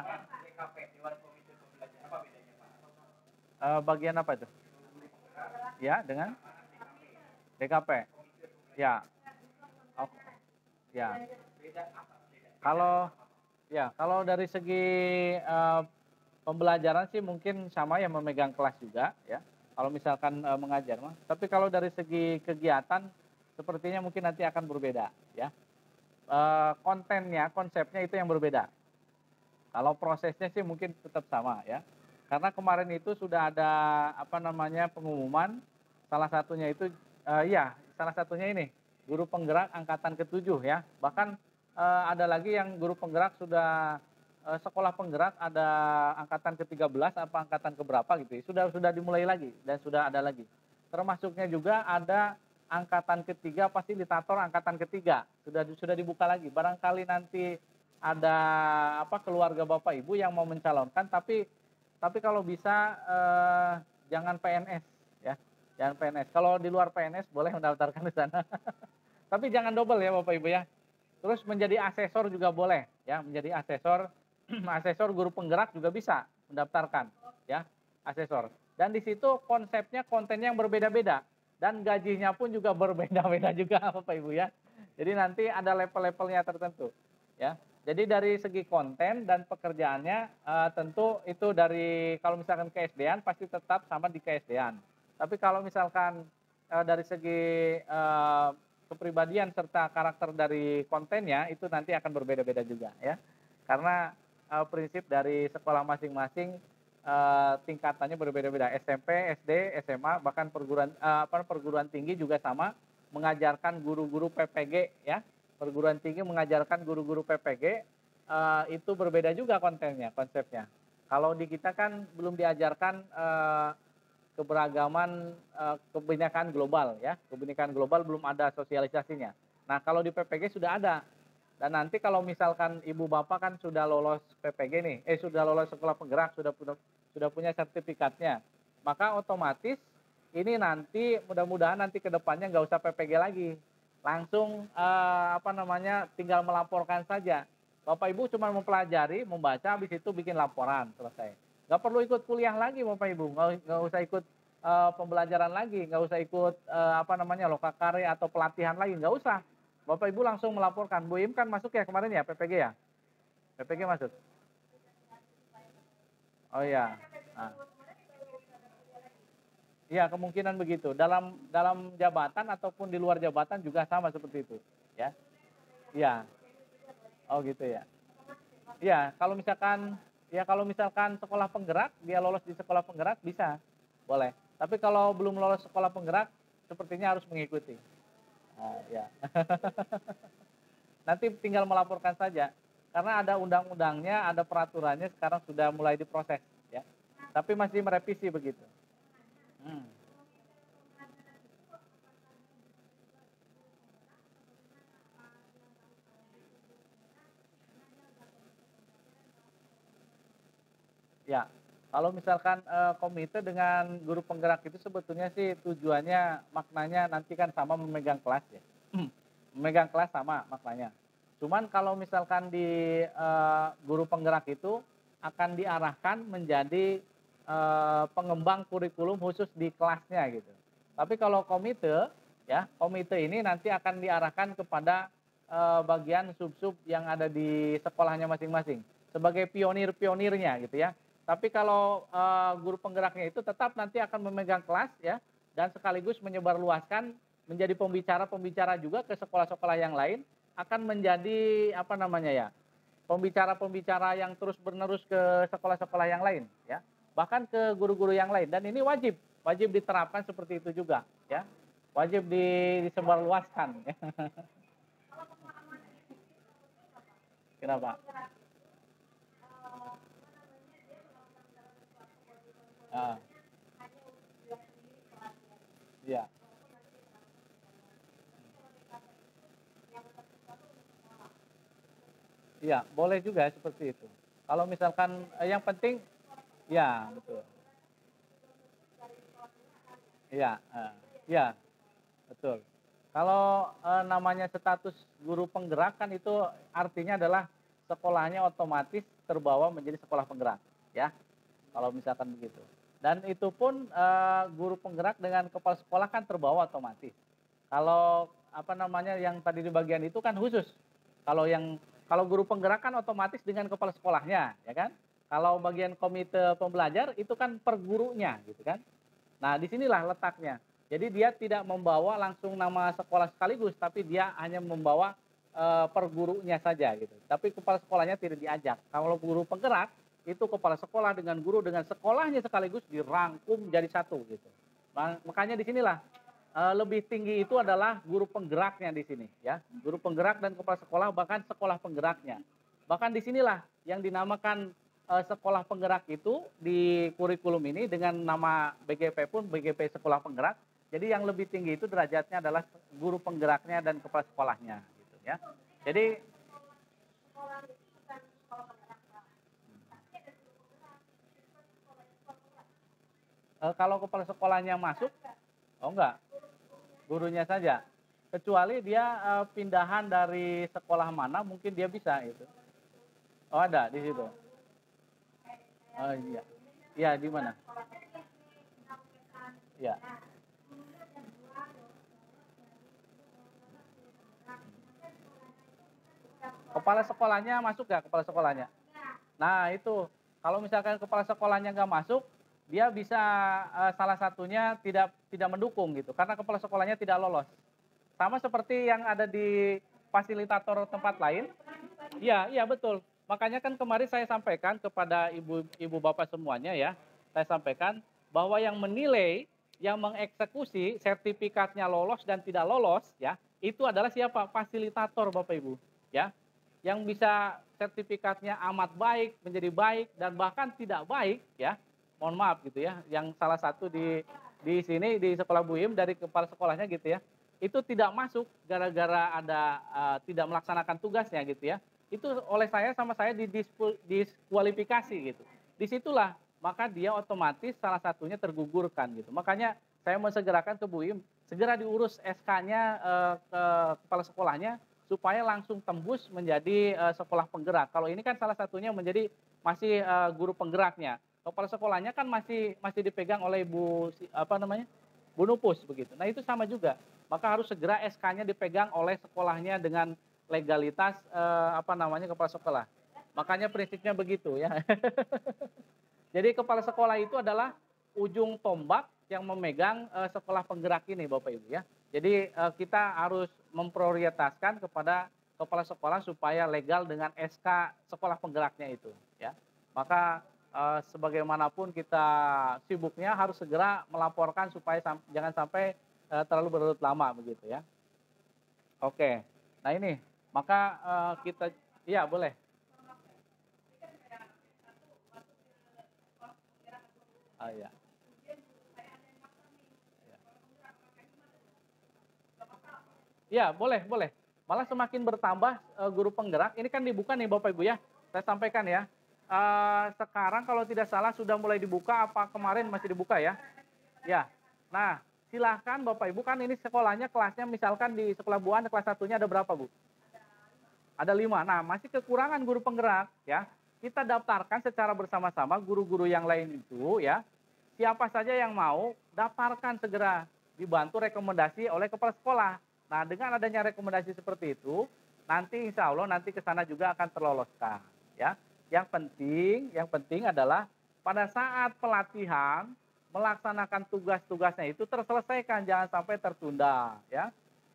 Bagian apa itu? Ya, dengan DKP. Ya. Oh, ya. Kalau kalau dari segi pembelajaran sih mungkin sama yang memegang kelas juga ya. Kalau misalkan mengajar mah. Tapi kalau dari segi kegiatan sepertinya mungkin nanti akan berbeda ya. Kontennya, konsepnya itu yang berbeda. Kalau prosesnya sih mungkin tetap sama ya. Karena kemarin itu sudah ada apa namanya pengumuman, salah satunya itu iya, salah satunya ini guru penggerak angkatan ke-7 ya. Bahkan ada lagi yang guru penggerak sudah sekolah penggerak ada angkatan ke-13 apa angkatan keberapa gitu. Sudah dimulai lagi dan sudah ada lagi. Termasuknya juga ada angkatan ketiga fasilitator angkatan ketiga. Sudah dibuka lagi. Barangkali nanti ada apa keluarga Bapak Ibu yang mau mencalonkan tapi kalau bisa jangan PNS ya. Jangan PNS. Kalau di luar PNS boleh mendaftarkan di sana. Tapi jangan double ya Bapak Ibu ya. Terus menjadi asesor juga boleh ya, menjadi asesor asesor guru penggerak juga bisa mendaftarkan ya, asesor. Dan di situ konsepnya kontennya yang berbeda-beda dan gajinya pun juga berbeda-beda juga Bapak Ibu ya. Jadi nanti ada level-levelnya tertentu ya. Jadi dari segi konten dan pekerjaannya tentu itu dari kalau misalkan KSD-an pasti tetap sama di KSD-an. Tapi kalau misalkan dari segi kepribadian serta karakter dari kontennya itu nanti akan berbeda-beda juga ya. Karena prinsip dari sekolah masing-masing tingkatannya berbeda-beda. SMP, SD, SMA, bahkan perguruan tinggi juga sama mengajarkan guru-guru PPG ya. Perguruan tinggi mengajarkan guru-guru PPG itu berbeda juga kontennya, konsepnya. Kalau di kita kan belum diajarkan keberagaman kebinekaan global ya. Kebinekaan global belum ada sosialisasinya. Nah, kalau di PPG sudah ada. Dan nanti kalau misalkan ibu bapak kan sudah lolos PPG nih, sudah lolos sekolah penggerak, sudah punya sertifikatnya, maka otomatis ini nanti mudah-mudahan nanti ke depannya nggak usah PPG lagi, langsung tinggal melaporkan saja. Bapak ibu cuma mempelajari, membaca, habis itu bikin laporan, selesai. Nggak perlu ikut kuliah lagi bapak ibu, nggak usah ikut pembelajaran lagi, nggak usah ikut lokakarya atau pelatihan lagi, nggak usah. Bapak Ibu langsung melaporkan. Bu Im kan masuk ya kemarin ya, PPG ya? PPG masuk? Oh iya. Nah. Iya, kemungkinan begitu. Dalam jabatan ataupun di luar jabatan juga sama seperti itu, ya. Iya. Oh gitu ya. Iya, kalau misalkan sekolah penggerak, dia lolos di sekolah penggerak bisa. Boleh. Tapi kalau belum lolos sekolah penggerak, sepertinya harus mengikuti. Nah, ya. Nanti tinggal melaporkan saja. Karena ada undang-undangnya, ada peraturannya, sekarang sudah mulai diproses, ya. Tapi masih merevisi begitu. Hmm. Ya, kalau misalkan komite dengan guru penggerak itu sebetulnya sih tujuannya, maknanya nanti kan sama memegang kelas ya. Memegang kelas sama maknanya. Cuman kalau misalkan di guru penggerak itu akan diarahkan menjadi pengembang kurikulum khusus di kelasnya gitu. Tapi kalau komite, ya komite ini nanti akan diarahkan kepada bagian sub-sub yang ada di sekolahnya masing-masing sebagai pionir-pionirnya gitu ya. Tapi kalau guru penggeraknya itu tetap nanti akan memegang kelas ya, dan sekaligus menyebarluaskan menjadi pembicara-pembicara juga ke sekolah-sekolah yang lain, akan menjadi pembicara-pembicara yang terus menerus ke sekolah-sekolah yang lain ya. Bahkan ke guru-guru yang lain, dan ini wajib diterapkan seperti itu juga ya. Wajib disebarluaskan ya. Kenapa? Ah, iya. Iya, boleh juga seperti itu. Kalau misalkan yang penting ya, betul. Iya, iya, betul. Kalau namanya status guru penggerak kan itu artinya adalah sekolahnya otomatis terbawa menjadi sekolah penggerak, ya. Kalau misalkan begitu. Dan itu pun guru penggerak dengan kepala sekolah kan terbawa otomatis. Kalau yang tadi di bagian itu kan khusus. Kalau guru penggerak kan otomatis dengan kepala sekolahnya, ya kan? Kalau bagian komite pembelajar itu kan per gurunya gitu kan. Nah, disinilah letaknya. Jadi dia tidak membawa langsung nama sekolah sekaligus, tapi dia hanya membawa per gurunya saja gitu. Tapi kepala sekolahnya tidak diajak. Kalau guru penggerak itu kepala sekolah dengan guru dengan sekolahnya sekaligus dirangkum jadi satu gitu. Makanya disinilah lebih tinggi itu adalah guru penggeraknya di sini ya. Guru penggerak dan kepala sekolah, bahkan sekolah penggeraknya. Bahkan disinilah yang dinamakan sekolah penggerak itu di kurikulum ini dengan nama BGP pun BGP sekolah penggerak. Jadi yang lebih tinggi itu derajatnya adalah guru penggeraknya dan kepala sekolahnya gitu ya. Jadi kalau kepala sekolahnya masuk, oh enggak, gurunya saja. Kecuali dia pindahan dari sekolah mana mungkin dia bisa itu. Oh ada di situ. Oh iya. Iya di mana? Iya. Kepala sekolahnya masuk nggak kepala sekolahnya? Nah itu, kalau misalkan kepala sekolahnya nggak masuk, dia bisa salah satunya tidak mendukung gitu, karena kepala sekolahnya tidak lolos. Sama seperti yang ada di fasilitator tempat lain. Iya iya betul. Makanya kan kemarin saya sampaikan kepada ibu bapak semuanya ya, saya sampaikan bahwa yang menilai, yang mengeksekusi sertifikatnya lolos dan tidak lolos ya, itu adalah siapa? Fasilitator Bapak Ibu, ya. Yang bisa sertifikatnya amat baik, menjadi baik dan bahkan tidak baik ya. Mohon maaf gitu ya, yang salah satu di sini di sekolah BUIM dari kepala sekolahnya gitu ya, itu tidak masuk gara-gara ada tidak melaksanakan tugasnya gitu ya. Itu oleh saya sama saya didiskualifikasi gitu. Disitulah maka dia otomatis salah satunya tergugurkan gitu. Makanya saya mau segerakan ke BUIM, segera diurus SK-nya ke kepala sekolahnya supaya langsung tembus menjadi sekolah penggerak. Kalau ini kan salah satunya menjadi masih guru penggeraknya. Kepala sekolahnya kan masih dipegang oleh Bu Nupus begitu. Nah itu sama juga. Maka harus segera SK-nya dipegang oleh sekolahnya dengan legalitas kepala sekolah. Makanya prinsipnya begitu ya. Jadi kepala sekolah itu adalah ujung tombak yang memegang sekolah penggerak ini Bapak Ibu ya. Jadi kita harus memprioritaskan kepada kepala sekolah supaya legal dengan SK sekolah penggeraknya itu ya. Maka sebagaimanapun kita sibuknya harus segera melaporkan supaya jangan sampai terlalu berlarut lama begitu ya. Oke. Nah ini, maka kita iya boleh. Ah, iya. Ya, boleh boleh. Malah semakin bertambah, guru penggerak, ini kan dibuka nih Bapak Ibu ya, saya sampaikan ya. Sekarang kalau tidak salah sudah mulai dibuka, apa kemarin masih dibuka ya? Ya. Nah, silahkan Bapak Ibu, kan ini sekolahnya kelasnya misalkan di sekolah Bu An kelas satunya ada berapa Bu? Ada 5. Nah, masih kekurangan guru penggerak ya. Kita daftarkan secara bersama-sama guru-guru yang lain itu ya. Siapa saja yang mau, daftarkan segera. Dibantu rekomendasi oleh kepala sekolah. Nah, dengan adanya rekomendasi seperti itu, nanti insya Allah nanti ke sana juga akan terloloskan ya. Yang penting adalah pada saat pelatihan melaksanakan tugas-tugasnya itu terselesaikan, jangan sampai tertunda ya.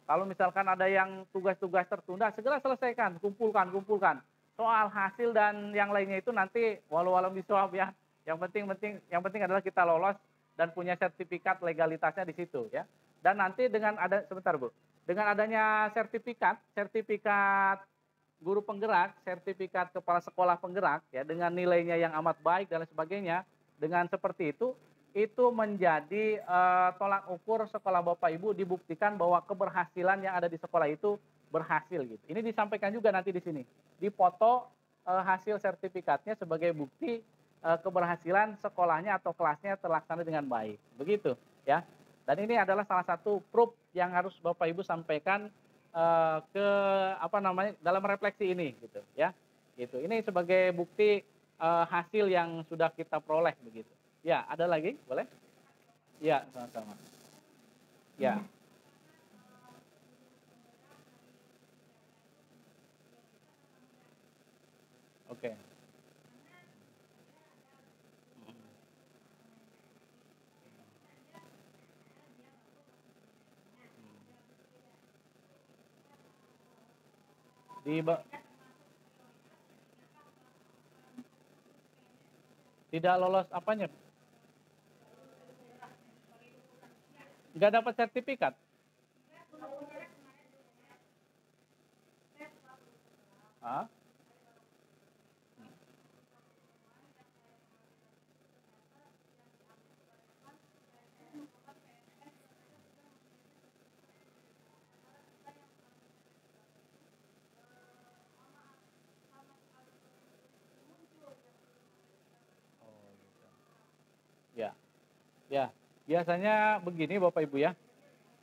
Kalau misalkan ada yang tugas-tugas tertunda, segera selesaikan, kumpulkan. Soal hasil dan yang lainnya itu nanti walau-walau bisawab ya. Yang penting adalah kita lolos dan punya sertifikat legalitasnya di situ ya. Dan nanti dengan ada sebentar Bu, dengan adanya sertifikat guru penggerak, sertifikat kepala sekolah penggerak ya dengan nilainya yang amat baik dan lain sebagainya, dengan seperti itu menjadi tolak ukur sekolah Bapak Ibu dibuktikan bahwa keberhasilan yang ada di sekolah itu berhasil gitu. Ini disampaikan juga nanti di sini. Dipoto hasil sertifikatnya sebagai bukti keberhasilan sekolahnya atau kelasnya terlaksana dengan baik. Begitu ya. Dan ini adalah salah satu proof yang harus Bapak Ibu sampaikan ke dalam refleksi ini gitu ya. Gitu. Ini sebagai bukti hasil yang sudah kita peroleh begitu. Ya, ada lagi? Boleh? Ya, sama-sama. Ya. Oke. Di tidak lolos apanya? Nggak dapat sertifikat? Hah? Oh, gitu. Ya. Ya. Biasanya begini Bapak Ibu ya.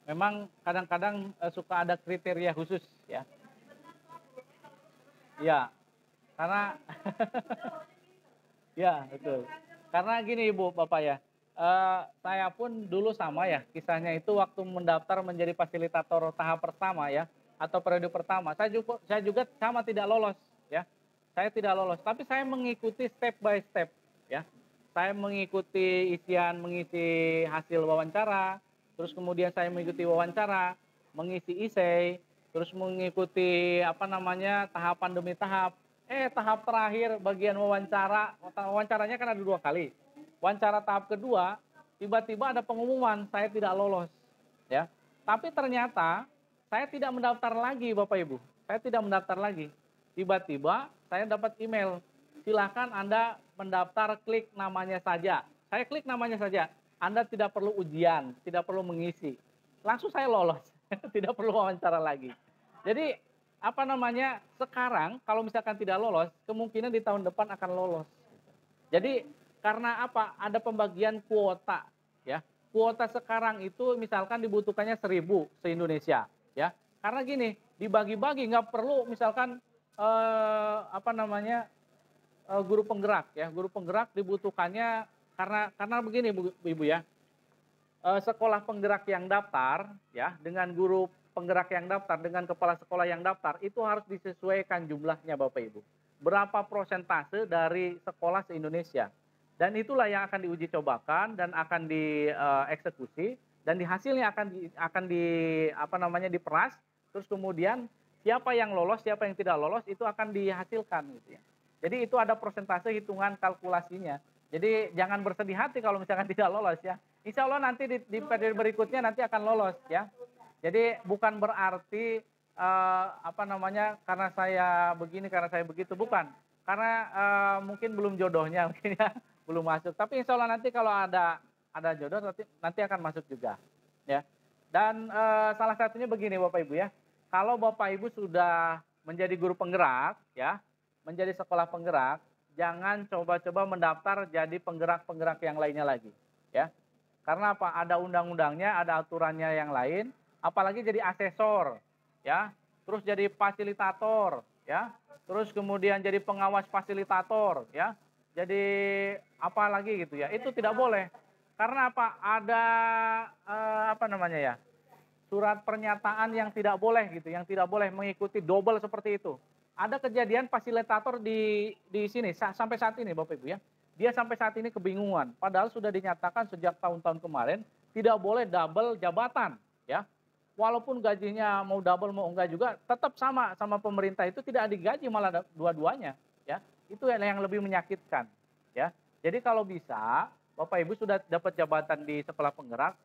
Memang kadang-kadang suka ada kriteria khusus ya. Ya. Karena ya, betul. Karena gini Ibu, Bapak ya, saya pun dulu sama ya, kisahnya itu waktu mendaftar menjadi fasilitator tahap pertama ya, atau periode pertama, saya juga sama tidak lolos ya. Saya tidak lolos, tapi saya mengikuti step by step ya. saya mengikuti mengisi hasil wawancara, terus kemudian saya mengikuti wawancara, mengisi essay, terus mengikuti apa namanya tahapan demi tahap. Tahap terakhir bagian wawancaranya kan ada 2 kali. Wawancara tahap kedua, tiba-tiba ada pengumuman saya tidak lolos, ya. Tapi ternyata saya tidak mendaftar lagi, Bapak Ibu. Saya tidak mendaftar lagi. Tiba-tiba saya dapat email, silakan Anda mendaftar, klik namanya saja. Saya klik namanya saja. Anda tidak perlu ujian, tidak perlu mengisi. Langsung saya lolos, tidak perlu wawancara lagi. Jadi apa namanya, sekarang kalau misalkan tidak lolos, kemungkinan di tahun depan akan lolos. Jadi karena apa? Ada pembagian kuota, ya. Kuota sekarang itu misalkan dibutuhkannya 1.000 se-Indonesia, ya. Karena gini, dibagi-bagi, nggak perlu misalkan apa namanya, guru penggerak, ya. Guru penggerak dibutuhkannya karena begini Bu, Ibu ya. Sekolah penggerak yang daftar, ya, dengan guru penggerak yang daftar, dengan kepala sekolah yang daftar, itu harus disesuaikan jumlahnya Bapak Ibu. Berapa prosentase dari sekolah se-Indonesia. Dan itulah yang akan diuji cobakan dan akan dieksekusi, dan di hasilnya akan apa namanya, diperas, terus kemudian siapa yang lolos, siapa yang tidak lolos itu akan dihasilkan gitu ya. Jadi itu ada persentase hitungan kalkulasinya. Jadi jangan bersedih hati kalau misalkan tidak lolos ya. Insya Allah nanti di periode berikutnya nanti akan lolos ya. Jadi bukan berarti apa namanya, karena saya begini, karena saya begitu, bukan. Karena mungkin belum jodohnya mungkin ya, belum masuk. Tapi insya Allah nanti kalau ada jodoh nanti akan masuk juga ya. Dan salah satunya begini Bapak Ibu ya. Kalau Bapak Ibu sudah menjadi guru penggerak ya, menjadi sekolah penggerak, jangan coba-coba mendaftar jadi penggerak-penggerak yang lainnya lagi ya. Karena apa? Ada undang-undangnya, ada aturannya yang lain, apalagi jadi asesor, ya, terus jadi fasilitator, ya, terus kemudian jadi pengawas fasilitator, ya, jadi apa lagi gitu ya, itu tidak boleh. Karena apa? Ada apa namanya ya, surat pernyataan yang tidak boleh gitu, yang tidak boleh mengikuti double seperti itu. Ada kejadian fasilitator di sini sampai saat ini Bapak Ibu ya. Dia sampai saat ini kebingungan. Padahal sudah dinyatakan sejak tahun-tahun kemarin tidak boleh double jabatan ya. Walaupun gajinya mau double mau enggak juga tetap sama pemerintah, itu tidak digaji malah dua-duanya ya. Itu yang lebih menyakitkan ya. Jadi kalau bisa Bapak Ibu sudah dapat jabatan di sekolah penggerak,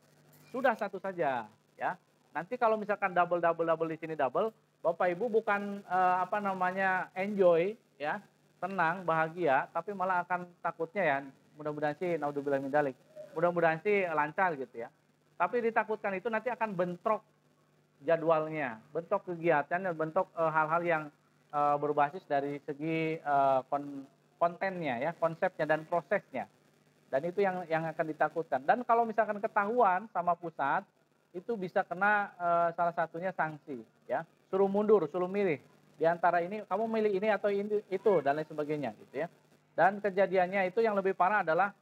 sudah satu saja ya. Nanti kalau misalkan double di sini double, Bapak Ibu bukan apa namanya, enjoy ya, tenang, bahagia, tapi malah akan takutnya ya, mudah-mudahan sih naudzubillah min dzalik. Mudah-mudahan sih lancar gitu ya. Tapi ditakutkan itu nanti akan bentrok jadwalnya, bentrok kegiatan dan bentrok hal-hal yang berbasis dari segi kontennya ya, konsepnya dan prosesnya. Dan itu yang akan ditakutkan. Dan kalau misalkan ketahuan sama pusat, itu bisa kena salah satunya sanksi ya, suruh mundur, suruh milih di antara ini, kamu milih ini atau ini, itu dan lain sebagainya gitu ya. Dan kejadiannya itu yang lebih parah adalah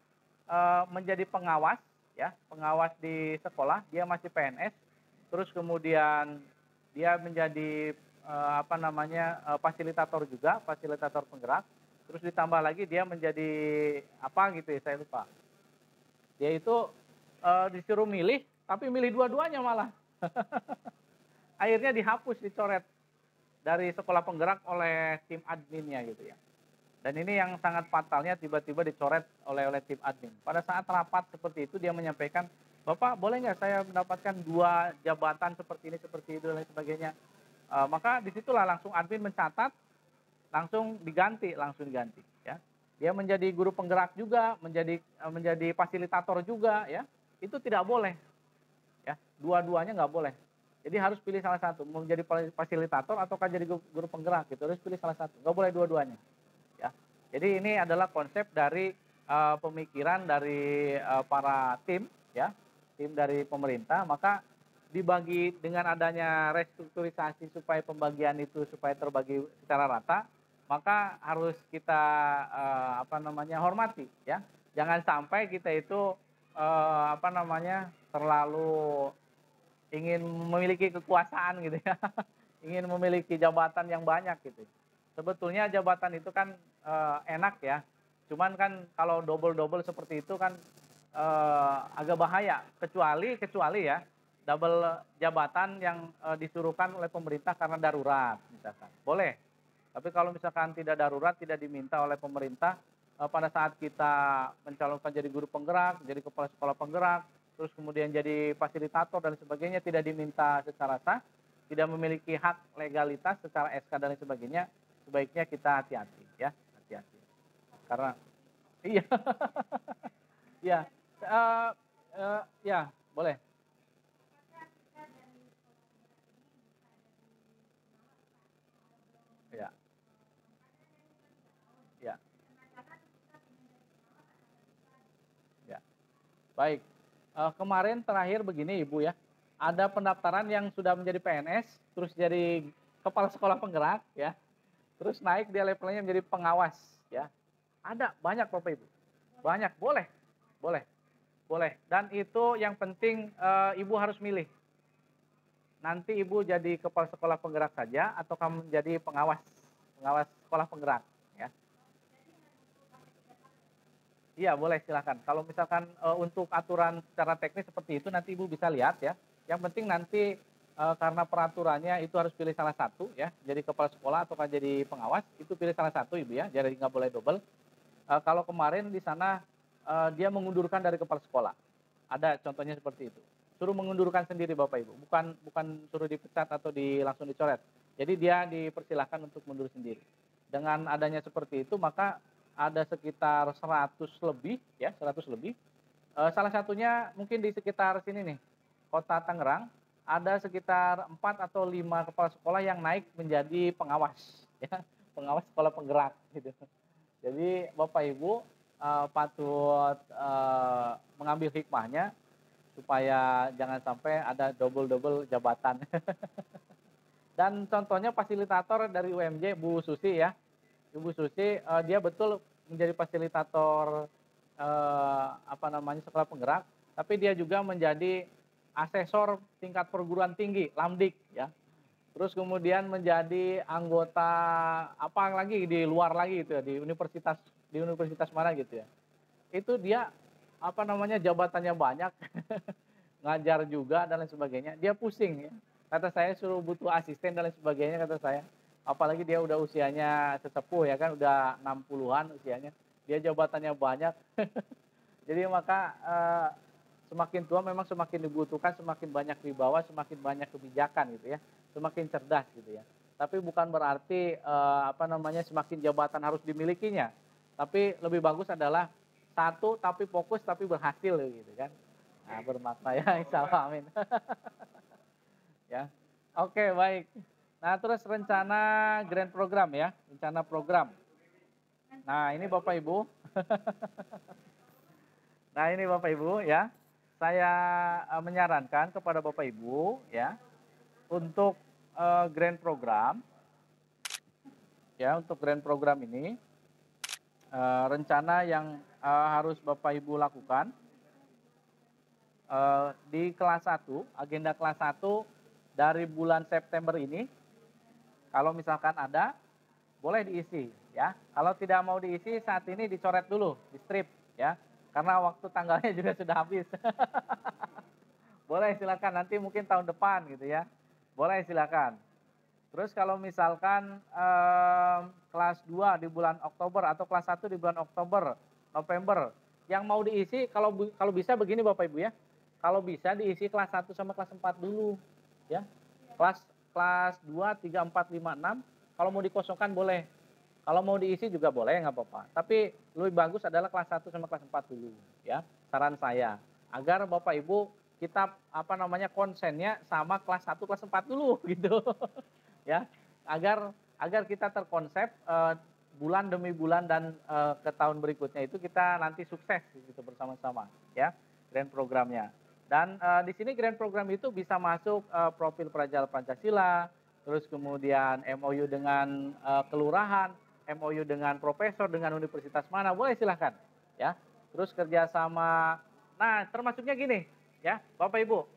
menjadi pengawas ya, pengawas di sekolah, dia masih PNS, terus kemudian dia menjadi apa namanya, fasilitator juga, fasilitator penggerak, terus ditambah lagi dia menjadi apa gitu ya, saya lupa. Dia itu disuruh milih, tapi milih dua-duanya malah. Akhirnya dihapus, dicoret dari sekolah penggerak oleh tim adminnya gitu ya. Dan ini yang sangat fatalnya, tiba-tiba dicoret oleh tim admin. Pada saat rapat seperti itu dia menyampaikan, Bapak boleh nggak saya mendapatkan 2 jabatan seperti ini, seperti itu dan lain sebagainya. Maka disitulah langsung admin mencatat, langsung diganti ya. Dia menjadi guru penggerak juga, menjadi fasilitator juga ya. Itu tidak boleh ya, dua-duanya nggak boleh. Jadi harus pilih salah satu, mau menjadi fasilitator ataukah jadi guru penggerak gitu, harus pilih salah satu, nggak boleh dua-duanya ya. Jadi ini adalah konsep dari pemikiran dari para tim ya, tim dari pemerintah. Maka dibagi dengan adanya restrukturisasi supaya pembagian itu supaya terbagi secara rata, maka harus kita apa namanya, hormati ya. Jangan sampai kita itu apa namanya, terlalu ingin memiliki kekuasaan gitu ya, ingin memiliki jabatan yang banyak gitu. Sebetulnya jabatan itu kan enak ya, Cuman kan kalau double-double seperti itu kan agak bahaya, kecuali ya double jabatan yang disuruhkan oleh pemerintah karena darurat misalkan, boleh. Tapi kalau misalkan tidak darurat, tidak diminta oleh pemerintah, pada saat kita mencalonkan jadi guru penggerak, jadi kepala sekolah penggerak, terus kemudian jadi fasilitator dan sebagainya, tidak diminta secara sah, tidak memiliki hak legalitas secara SK dan lain sebagainya, sebaiknya kita hati-hati ya, hati-hati. Karena iya, iya, ya boleh. Ya, ya, ya. Baik. Kemarin terakhir begini Ibu ya, ada pendaftaran yang sudah menjadi PNS, terus jadi kepala sekolah penggerak ya, terus naik dia levelnya menjadi pengawas ya. Ada banyak Bapak Ibu, banyak, boleh, boleh, boleh. Dan itu yang penting Ibu harus milih. Nanti Ibu jadi kepala sekolah penggerak saja atau kamu menjadi pengawas, pengawas sekolah penggerak ya. Iya boleh silakan. Kalau misalkan untuk aturan secara teknis seperti itu nanti Ibu bisa lihat ya. Yang penting nanti karena peraturannya itu harus pilih salah satu ya. Jadi kepala sekolah atau jadi pengawas itu pilih salah satu Ibu ya. Jadi nggak boleh double. Kalau kemarin di sana dia mengundurkan dari kepala sekolah. Ada contohnya seperti itu. Suruh mengundurkan sendiri Bapak Ibu, bukan bukan suruh dipecat atau langsung dicoret. Jadi dia dipersilahkan untuk mundur sendiri. Dengan adanya seperti itu maka ada sekitar 100 lebih ya, 100 lebih. Salah satunya mungkin di sekitar sini nih, Kota Tangerang, ada sekitar 4 atau 5 kepala sekolah yang naik menjadi pengawas ya, pengawas sekolah penggerak gitu. Jadi Bapak Ibu patut mengambil hikmahnya supaya jangan sampai ada double-double jabatan. Dan contohnya fasilitator dari UMJ Bu Susi ya. Ibu Susi dia betul menjadi fasilitator apa namanya sekolah penggerak, tapi dia juga menjadi asesor tingkat perguruan tinggi Lamdik ya. Terus kemudian menjadi anggota apa lagi di luar lagi gitu ya, di universitas mana gitu ya. Itu dia apa namanya jabatannya banyak, ngajar juga dan lain sebagainya. Dia pusing ya. Kata saya suruh butuh asisten dan lain sebagainya kata saya. Apalagi dia udah usianya sesepuh ya kan, udah 60-an usianya. Dia jabatannya banyak. Jadi maka semakin tua memang semakin dibutuhkan, semakin banyak dibawa, semakin banyak kebijakan gitu ya. Semakin cerdas gitu ya. Tapi bukan berarti apa namanya semakin jabatan harus dimilikinya. Tapi lebih bagus adalah satu tapi fokus tapi berhasil gitu kan. Nah, bermakna ya, insya Allah, amin. Ya, oke baik. Nah terus rencana grand program ya, rencana program. Nah ini Bapak Ibu, nah ini Bapak Ibu ya, saya menyarankan kepada Bapak Ibu ya, untuk grand program, ya untuk grand program ini, rencana yang harus Bapak Ibu lakukan, di kelas 1, agenda kelas 1 dari bulan September ini, kalau misalkan ada, boleh diisi ya. Kalau tidak mau diisi saat ini dicoret dulu, di strip ya. Karena waktu tanggalnya juga sudah habis. Boleh silakan nanti mungkin tahun depan gitu ya. Boleh silakan. Terus kalau misalkan kelas 2 di bulan Oktober atau kelas 1 di bulan Oktober, November, yang mau diisi kalau bisa begini Bapak Ibu ya. Kalau bisa diisi kelas 1 sama kelas 4 dulu ya. Kelas kelas 2, 3, 4, 5, 6 kalau mau dikosongkan boleh. Kalau mau diisi juga boleh nggak apa-apa. Tapi lebih bagus adalah kelas 1 sama kelas 4 dulu ya. Saran saya. Agar Bapak Ibu kita apa namanya konsennya sama kelas 1 kelas 4 dulu gitu. Ya. Agar agar kita terkonsep bulan demi bulan dan ke tahun berikutnya itu kita nanti sukses gitu bersama-sama ya grand programnya. Dan di sini grand program itu bisa masuk profil Praja Pancasila, terus kemudian MOU dengan kelurahan, MOU dengan profesor, dengan universitas mana, boleh silahkan ya. Terus kerjasama, nah termasuknya gini ya Bapak Ibu,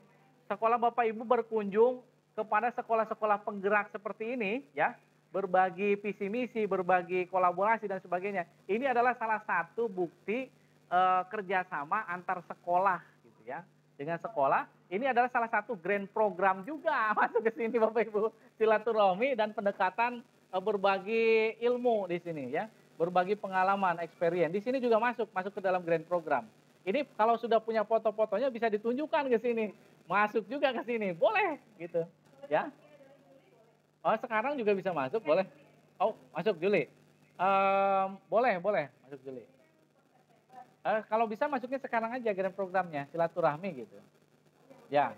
sekolah Bapak Ibu berkunjung kepada sekolah-sekolah penggerak seperti ini ya, berbagi visi misi, berbagi kolaborasi dan sebagainya. Ini adalah salah satu bukti kerjasama antar sekolah gitu ya. Dengan sekolah, ini adalah salah satu grand program juga masuk ke sini Bapak Ibu. Silaturahmi dan pendekatan berbagi ilmu di sini ya. Berbagi pengalaman, experience. Di sini juga masuk ke dalam grand program. Ini kalau sudah punya foto-fotonya bisa ditunjukkan ke sini. Masuk juga ke sini, boleh gitu ya. Oh, sekarang juga bisa masuk, boleh? Oh, masuk Juli? Boleh boleh, masuk Juli. Kalau bisa masuknya sekarang aja grand programnya, silaturahmi gitu. Ya,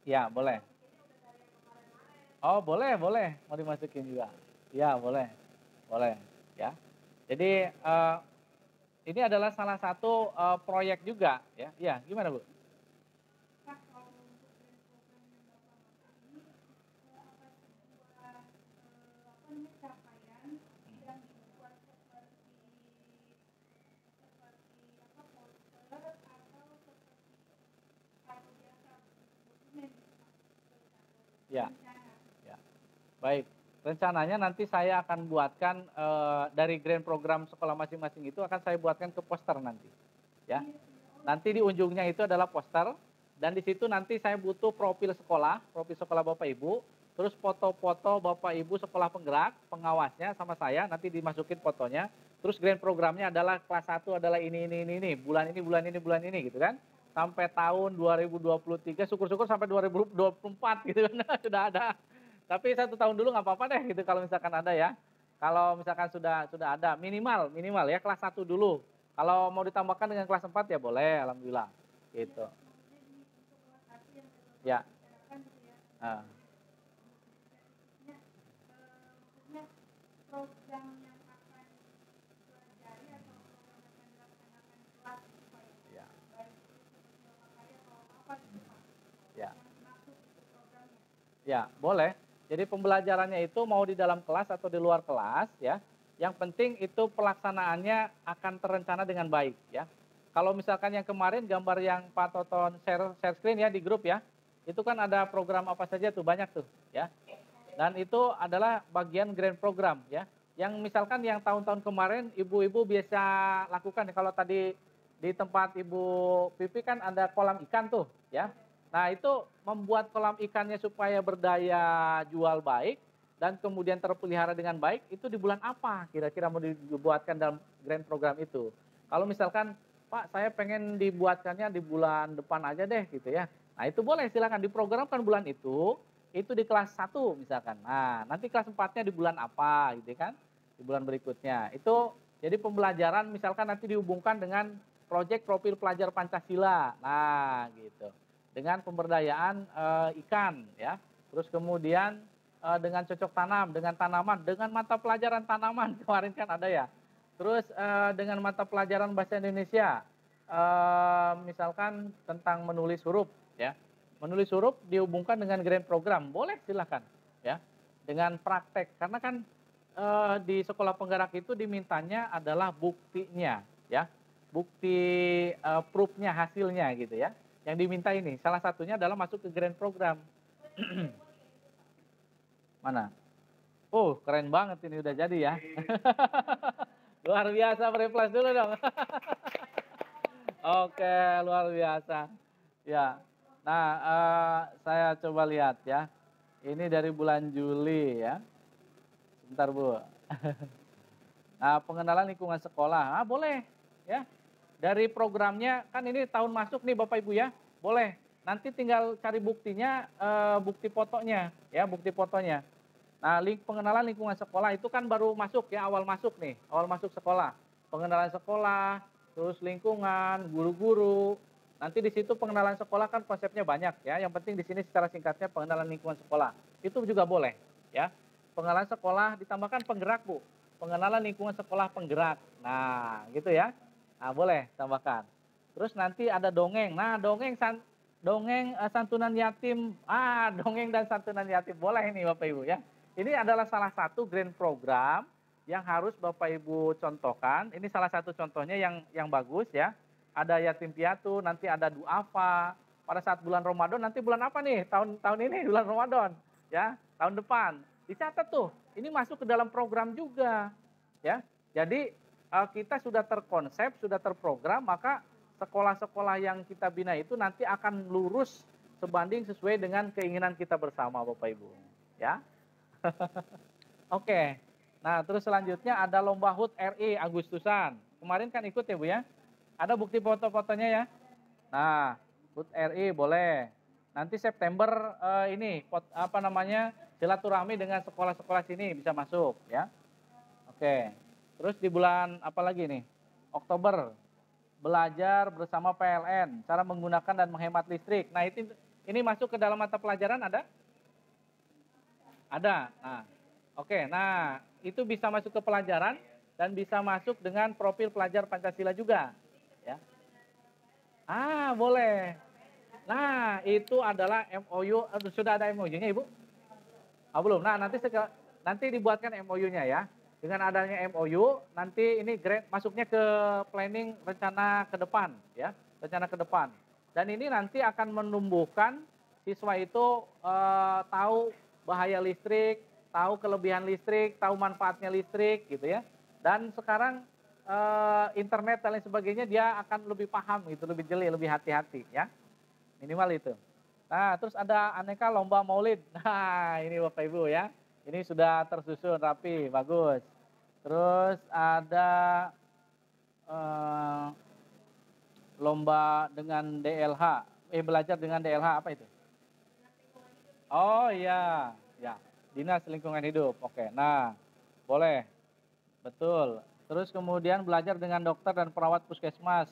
ya boleh. Oh, boleh boleh, mau dimasukin juga. Ya, boleh boleh, ya. Jadi, ini adalah salah satu, proyek juga ya. Iya, gimana Bu? Ya, ya. Baik, rencananya nanti saya akan buatkan, dari grand program sekolah masing-masing itu akan saya buatkan ke poster nanti, ya. Nanti di ujungnya itu adalah poster, dan di situ nanti saya butuh profil sekolah Bapak Ibu, terus foto-foto Bapak Ibu sekolah penggerak, pengawasnya sama saya, nanti dimasukin fotonya, terus grand programnya adalah kelas 1 adalah ini, bulan ini, bulan ini gitu kan. Sampai tahun 2023, syukur-syukur sampai 2024 gitu kan, sudah ada. Tapi 1 tahun dulu nggak apa-apa deh gitu kalau misalkan ada ya. Kalau misalkan sudah ada, minimal ya kelas 1 dulu. Kalau mau ditambahkan dengan kelas 4 ya boleh, alhamdulillah, gitu. Ya, heeh. Ya, ya. Ya, boleh. Jadi pembelajarannya itu mau di dalam kelas atau di luar kelas ya. Yang penting itu pelaksanaannya akan terencana dengan baik ya. Kalau misalkan yang kemarin gambar yang Pak Toton share screen ya di grup ya. Itu kan ada program apa saja tuh, banyak tuh ya. Dan itu adalah bagian grand program ya. Yang misalkan yang tahun-tahun kemarin ibu-ibu biasa lakukan kalau tadi di tempat Ibu Pipi kan ada kolam ikan tuh ya. Nah itu membuat kolam ikannya supaya berdaya jual baik dan kemudian terpelihara dengan baik itu di bulan apa kira-kira mau dibuatkan dalam grand program itu. Kalau misalkan Pak saya pengen dibuatkannya di bulan depan aja deh gitu ya. Nah itu boleh silakan diprogramkan bulan itu di kelas 1 misalkan. Nah, nanti kelas 4-nya di bulan apa gitu kan, di bulan berikutnya. Itu jadi pembelajaran misalkan nanti dihubungkan dengan proyek profil pelajar Pancasila. Nah, gitu. Dengan pemberdayaan ikan ya. Terus kemudian dengan cocok tanam, dengan tanaman, dengan mata pelajaran tanaman kemarin kan ada ya. Terus dengan mata pelajaran bahasa Indonesia, misalkan tentang menulis huruf ya. Menulis huruf dihubungkan dengan grand program, boleh silahkan ya. Dengan praktek, karena kan di sekolah penggerak itu dimintanya adalah buktinya ya. Bukti proof-nya, hasilnya gitu ya. Yang diminta ini, salah satunya adalah masuk ke grand program. Mana? Oh, keren banget ini udah jadi ya. Luar biasa, beri plus dulu dong. Oke, luar biasa. Ya. Nah, saya coba lihat ya. Ini dari bulan Juli ya. Sebentar, Bu. Nah, pengenalan lingkungan sekolah. Ah, boleh ya. Dari programnya kan ini tahun masuk nih Bapak Ibu ya. Boleh. Nanti tinggal cari buktinya, bukti fotonya ya, bukti fotonya. Nah, pengenalan lingkungan sekolah itu kan baru masuk ya, awal masuk nih, awal masuk sekolah. Pengenalan sekolah, terus lingkungan, guru-guru. Nanti di situ pengenalan sekolah kan konsepnya banyak ya. Yang penting di sini secara singkatnya pengenalan lingkungan sekolah. Itu juga boleh ya. Pengenalan sekolah ditambahkan penggerak, Bu. Pengenalan lingkungan sekolah penggerak. Nah, gitu ya. Nah, boleh tambahkan. Terus nanti ada dongeng. Nah, dongeng santunan yatim. Ah, dongeng dan santunan yatim boleh ini Bapak Ibu ya. Ini adalah salah satu grand program yang harus Bapak Ibu contohkan. Ini salah satu contohnya yang bagus ya. Ada yatim piatu, nanti ada duafa. Pada saat bulan Ramadan, nanti bulan apa nih? Tahun ini bulan Ramadan ya, tahun depan. dicatat tuh. Ini masuk ke dalam program juga, ya. Jadi kita sudah terkonsep, sudah terprogram, maka sekolah-sekolah yang kita bina itu nanti akan lurus sebanding sesuai dengan keinginan kita bersama, Bapak Ibu. Ya, oke. Nah, terus selanjutnya ada lomba HUT RI Agustusan. Kemarin kan ikut ya Bu ya? Ada bukti foto-fotonya ya? Nah, HUT RI boleh. Nanti September ini apa namanya silaturahmi dengan sekolah-sekolah sini bisa masuk ya. Oke. Terus di bulan apa lagi nih? Oktober belajar bersama PLN cara menggunakan dan menghemat listrik. Nah, ini masuk ke dalam mata pelajaran ada? Ada. Nah, oke. Nah, itu bisa masuk ke pelajaran dan bisa masuk dengan profil pelajar Pancasila juga, ya. Ah, boleh. Nah, itu adalah MOU, sudah ada MOU-nya, Ibu? Ah, belum. Nah, nanti dibuatkan MOU-nya ya. Dengan adanya MOU, nanti ini masuknya ke planning rencana ke depan, ya. Rencana ke depan. Dan ini nanti akan menumbuhkan siswa itu tahu bahaya listrik, tahu kelebihan listrik, tahu manfaatnya listrik, gitu ya. Dan sekarang internet dan lain sebagainya dia akan lebih paham gitu, lebih jeli, lebih hati-hati, ya. Minimal itu. Nah, terus ada aneka lomba maulid. Nah, ini Bapak Ibu ya. Ini sudah tersusun rapi, bagus. Terus ada eh, lomba dengan DLH. Belajar dengan DLH apa itu? Oh iya, ya. Dinas Lingkungan Hidup. Oke. Nah, boleh. Betul. Terus kemudian belajar dengan dokter dan perawat puskesmas.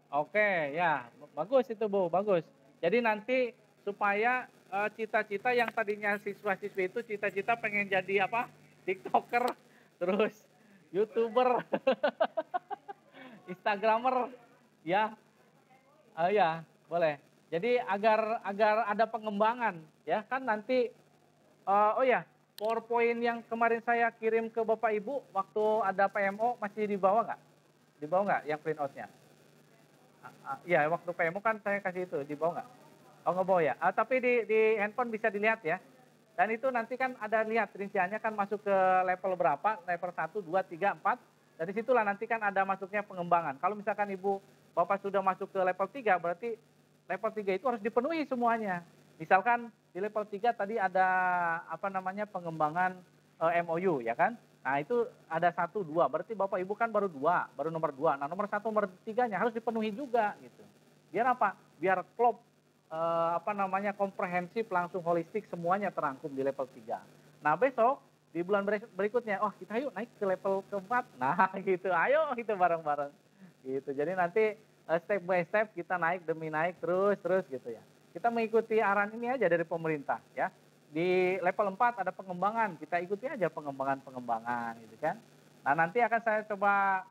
Oke, ya, bagus itu Bu, bagus. Jadi nanti supaya cita-cita yang tadinya siswa-siswi itu cita-cita pengen jadi apa? TikToker, terus YouTuber, Instagramer, ya, ya, boleh. Jadi agar agar ada pengembangan, ya kan nanti. Oh ya, PowerPoint yang kemarin saya kirim ke Bapak Ibu waktu ada PMO masih dibawa nggak? Dibawa nggak yang print out-nya? Iya, waktu PMO kan saya kasih itu, dibawa nggak? Oh nggak bawa ya? Tapi di handphone bisa dilihat ya. Dan itu nanti kan ada lihat rinciannya kan masuk ke level berapa, level 1, 2, 3, 4. Dari situlah nanti kan ada masuknya pengembangan. Kalau misalkan Ibu Bapak sudah masuk ke level 3, berarti level 3 itu harus dipenuhi semuanya. Misalkan di level 3 tadi ada apa namanya pengembangan MOU ya kan. Nah itu ada 1, 2, berarti Bapak Ibu kan baru 2, baru nomor 2. Nah nomor 1, nomor 3-nya harus dipenuhi juga gitu. Biar apa? Biar klop apa namanya komprehensif langsung holistik semuanya terangkum di level 3. Nah besok di bulan berikutnya, oh kita yuk naik ke level keempat. Nah gitu, ayo kita bareng-bareng. Gitu. Jadi nanti step by step kita naik demi naik terus gitu ya. Kita mengikuti arahan ini aja dari pemerintah ya. Di level 4 ada pengembangan, kita ikuti aja pengembangan-pengembangan gitu kan. Nah nanti akan saya coba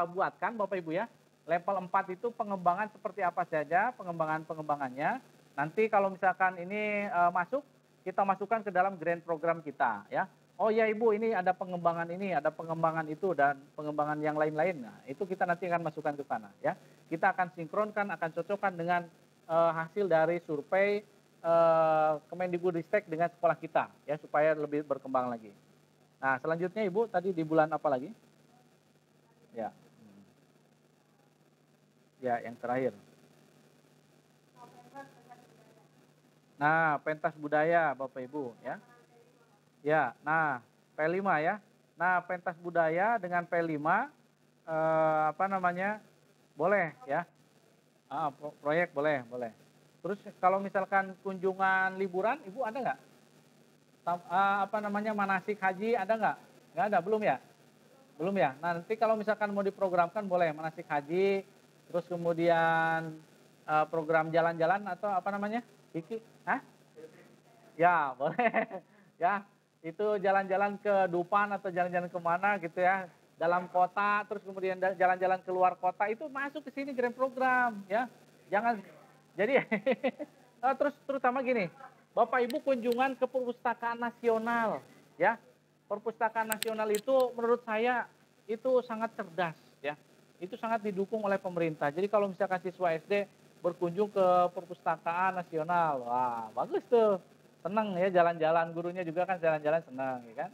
buatkan Bapak Ibu ya level 4 itu pengembangan seperti apa saja, pengembangannya. Nanti kalau misalkan ini masuk, kita masukkan ke dalam grand program kita ya. Oh ya Ibu, ini ada pengembangan ini, ada pengembangan itu dan pengembangan yang lain-lain. Nah, itu kita nanti akan masukkan ke sana ya. Kita akan sinkronkan, akan cocokkan dengan hasil dari survei Kemendikbudristek dengan sekolah kita ya supaya lebih berkembang lagi. Nah, selanjutnya Ibu tadi di bulan apa lagi? Ya. Ya, yang terakhir. Nah, pentas budaya Bapak Ibu ya. Ya, nah P5 ya. Nah, pentas budaya dengan P5 apa namanya? Boleh ya. Proyek boleh, boleh. Terus kalau misalkan kunjungan liburan, Ibu ada nggak? Apa namanya manasik haji ada nggak? Nggak ada, belum ya? Belum ya. Nah, nanti kalau misalkan mau diprogramkan boleh manasik haji, terus kemudian program jalan-jalan atau apa namanya? Kiki? Hah? Ya, boleh. Ya, itu jalan-jalan ke Dupan atau jalan-jalan kemana gitu ya. Dalam kota, terus kemudian jalan-jalan keluar kota, itu masuk ke sini grand program ya. Jangan, jadi terus terutama gini, Bapak Ibu kunjungan ke perpustakaan nasional ya. Perpustakaan nasional itu menurut saya itu sangat cerdas ya. Itu sangat didukung oleh pemerintah. Jadi kalau misalkan siswa SD berkunjung ke perpustakaan nasional, wah bagus tuh. senang ya jalan-jalan, gurunya juga kan jalan-jalan senang ya kan.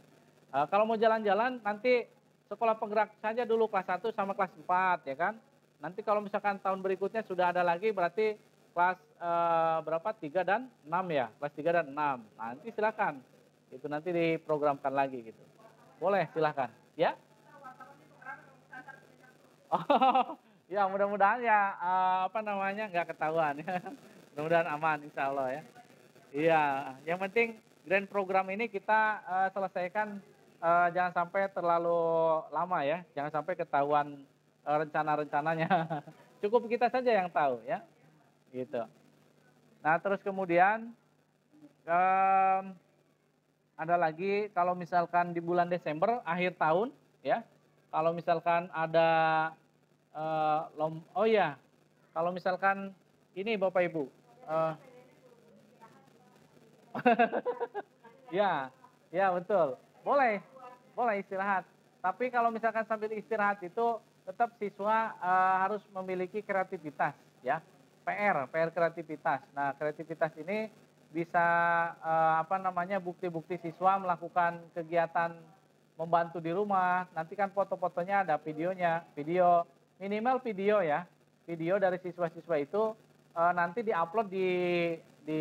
Kalau mau jalan-jalan nanti sekolah penggerak saja dulu kelas 1 sama kelas 4 ya kan. Nanti kalau misalkan tahun berikutnya sudah ada lagi berarti kelas berapa? 3 dan 6 ya, kelas 3 dan 6. Nanti silakan. Itu nanti diprogramkan lagi gitu. Boleh silakan. Ya? Oh, ya mudah-mudahan ya apa namanya nggak ketahuan ya. Mudah-mudahan aman insya Allah ya. Iya, yang penting grand program ini kita selesaikan jangan sampai terlalu lama ya, jangan sampai ketahuan rencana-rencananya. Cukup kita saja yang tahu ya, gitu. Nah terus kemudian em, ada lagi kalau misalkan di bulan Desember akhir tahun ya, kalau misalkan ada oh ya, kalau misalkan ini Bapak Ibu. eh, Ya, ya betul. Boleh, boleh istirahat. Tapi kalau misalkan sambil istirahat itu tetap siswa harus memiliki kreativitas, ya. PR kreativitas. Nah, kreativitas ini bisa apa namanya bukti-bukti siswa melakukan kegiatan membantu di rumah. Nanti kan foto-fotonya ada videonya, video minimal video ya, video dari siswa-siswa itu nanti diupload di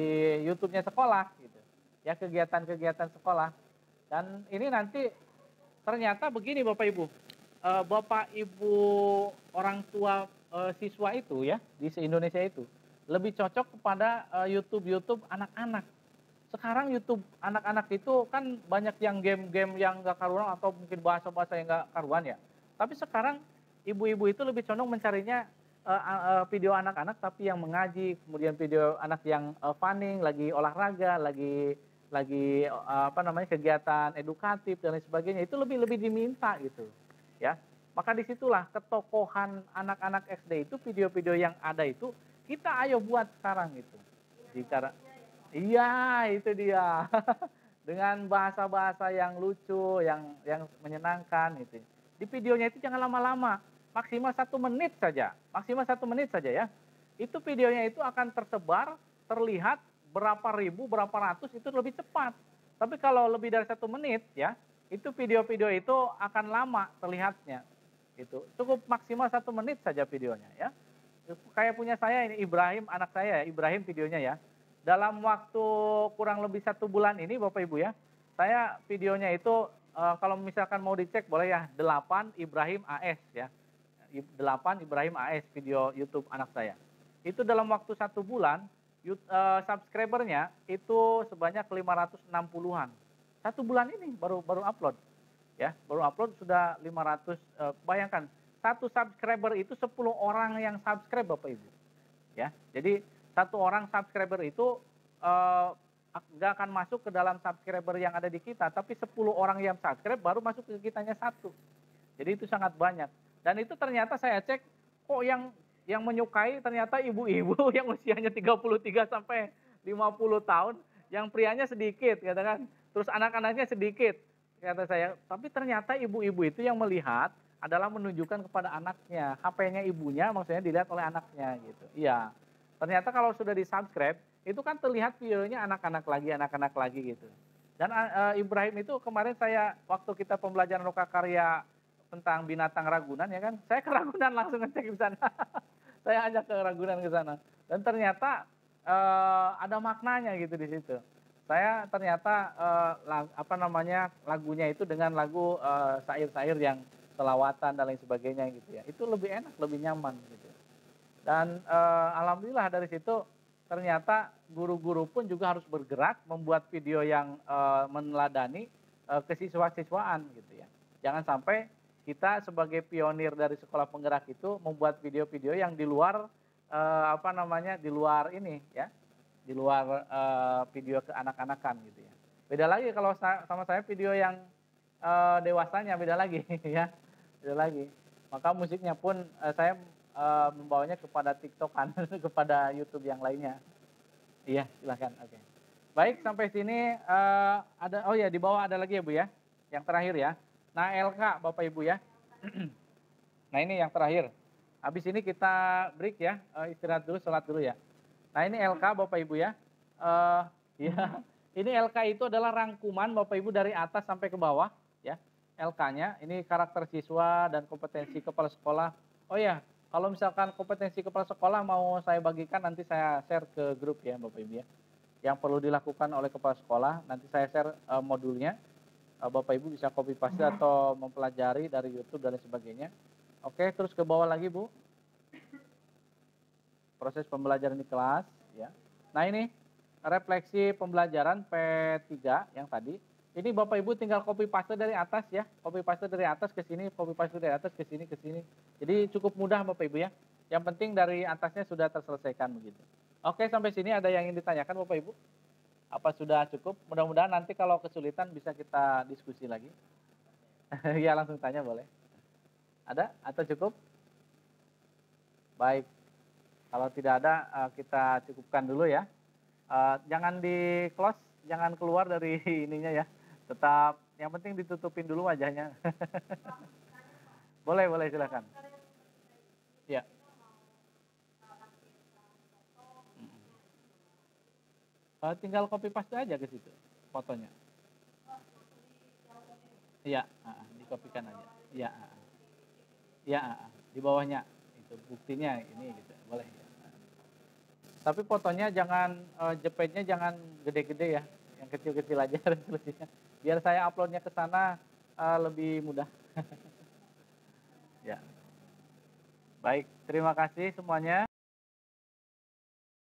YouTube-nya sekolah gitu ya kegiatan-kegiatan sekolah. Dan ini nanti ternyata begini Bapak Ibu, Bapak Ibu orang tua siswa itu ya di se-Indonesia itu lebih cocok kepada YouTube anak-anak. Sekarang YouTube anak-anak itu kan banyak yang game-game yang gak karuan atau mungkin bahasa-bahasa yang gak karuan ya. Tapi sekarang ibu-ibu itu lebih condong mencarinya video anak-anak tapi yang mengaji, kemudian video anak yang funny, lagi olahraga, lagi apa namanya kegiatan edukatif dan lain sebagainya itu lebih diminta gitu ya. Maka disitulah ketokohan anak-anak SD itu video-video yang ada itu kita ayo buat sekarang gitu. Jika iya itu dia dengan bahasa-bahasa yang lucu, yang menyenangkan gitu. Di videonya itu jangan lama-lama, maksimal 1 menit saja, maksimal 1 menit saja ya. Itu videonya itu akan tersebar, terlihat berapa ribu, berapa ratus itu lebih cepat. Tapi kalau lebih dari 1 menit ya, itu video-video itu akan lama terlihatnya. Itu cukup maksimal 1 menit saja videonya ya. Kayak punya saya ini Ibrahim, anak saya ya, Ibrahim videonya ya. Dalam waktu kurang lebih 1 bulan ini Bapak Ibu ya, saya videonya itu kalau misalkan mau dicek boleh ya 8 Ibrahim AS ya. 8 Ibrahim AS video YouTube anak saya. Itu dalam waktu 1 bulan subscribernya itu sebanyak 560-an. 1 bulan ini baru upload. Ya, baru upload sudah 500 bayangkan satu subscriber itu 10 orang yang subscribe Bapak Ibu. Ya. Jadi satu orang subscriber itu nggak akan masuk ke dalam subscriber yang ada di kita, tapi 10 orang yang subscribe baru masuk ke kitanya satu. Jadi itu sangat banyak. Dan itu ternyata saya cek kok yang menyukai ternyata ibu-ibu yang usianya 33 sampai 50 tahun, yang prianya sedikit katakan, terus anak-anaknya sedikit kata saya. Tapi ternyata ibu-ibu itu yang melihat adalah menunjukkan kepada anaknya, HP-nya ibunya maksudnya dilihat oleh anaknya gitu. Iya. Ternyata kalau sudah di-subscribe, itu kan terlihat videonya anak-anak lagi gitu. Dan Ibrahim itu kemarin saya waktu kita pembelajaran lokakarya tentang binatang Ragunan ya kan, saya ke Ragunan langsung ngecek di sana. Saya ajak ke Ragunan ke sana. Dan ternyata ada maknanya gitu di situ. Saya ternyata apa namanya lagunya itu dengan lagu syair-syair yang selawatan dan lain sebagainya gitu ya. Itu lebih enak, lebih nyaman gitu. Dan alhamdulillah dari situ ternyata guru-guru pun juga harus bergerak membuat video yang meneladani kesiswa-siswaan gitu ya. Jangan sampai kita sebagai pionir dari sekolah penggerak itu membuat video-video yang di luar apa namanya di luar ini ya, di luar video ke anak-anakan gitu ya. Beda lagi kalau sama saya video yang dewasanya beda lagi ya, beda lagi. Maka musiknya pun saya membawanya kepada TikTokan, kepada YouTube yang lainnya. Iya, silahkan. Oke. Baik, sampai sini ada, oh ya di bawah ada lagi ya Bu ya, yang terakhir ya. Nah LK Bapak Ibu ya. Nah ini yang terakhir. Habis ini kita break ya, istirahat dulu, sholat dulu ya. Nah ini LK Bapak Ibu ya. Iya, Ini LK itu adalah rangkuman Bapak Ibu dari atas sampai ke bawah ya. LK-nya ini karakter siswa dan kompetensi kepala sekolah. Oh ya, kalau misalkan kompetensi kepala sekolah mau saya bagikan nanti saya share ke grup ya Bapak Ibu ya. Yang perlu dilakukan oleh kepala sekolah nanti saya share modulnya. Bapak Ibu bisa copy paste atau mempelajari dari YouTube dan lain sebagainya. Oke, terus ke bawah lagi Bu. Proses pembelajaran di kelas ya. Nah, ini refleksi pembelajaran P3 yang tadi. Ini Bapak Ibu tinggal copy paste dari atas ya. Copy paste dari atas ke sini, copy paste dari atas ke sini ke sini. Jadi cukup mudah Bapak Ibu ya. Yang penting dari atasnya sudah terselesaikan begitu. Oke, sampai sini ada yang ingin ditanyakan Bapak Ibu? Apa sudah cukup? Mudah-mudahan nanti kalau kesulitan bisa kita diskusi lagi. Ya, langsung tanya boleh. Ada atau cukup? Baik. Kalau tidak ada kita cukupkan dulu ya. Jangan di close, jangan keluar dari ininya ya. Tetap yang penting ditutupin dulu wajahnya. Boleh, boleh silakan. Ya. Tinggal copy paste aja ke situ fotonya. Iya, dikopikan aja. Iya, iya, di bawahnya itu buktinya ini gitu. Boleh ya. Tapi fotonya jangan JPEG-nya jangan gede-gede ya. Yang kecil-kecil aja resolusinya. Biar saya uploadnya ke sana lebih mudah. Ya. Baik, terima kasih semuanya.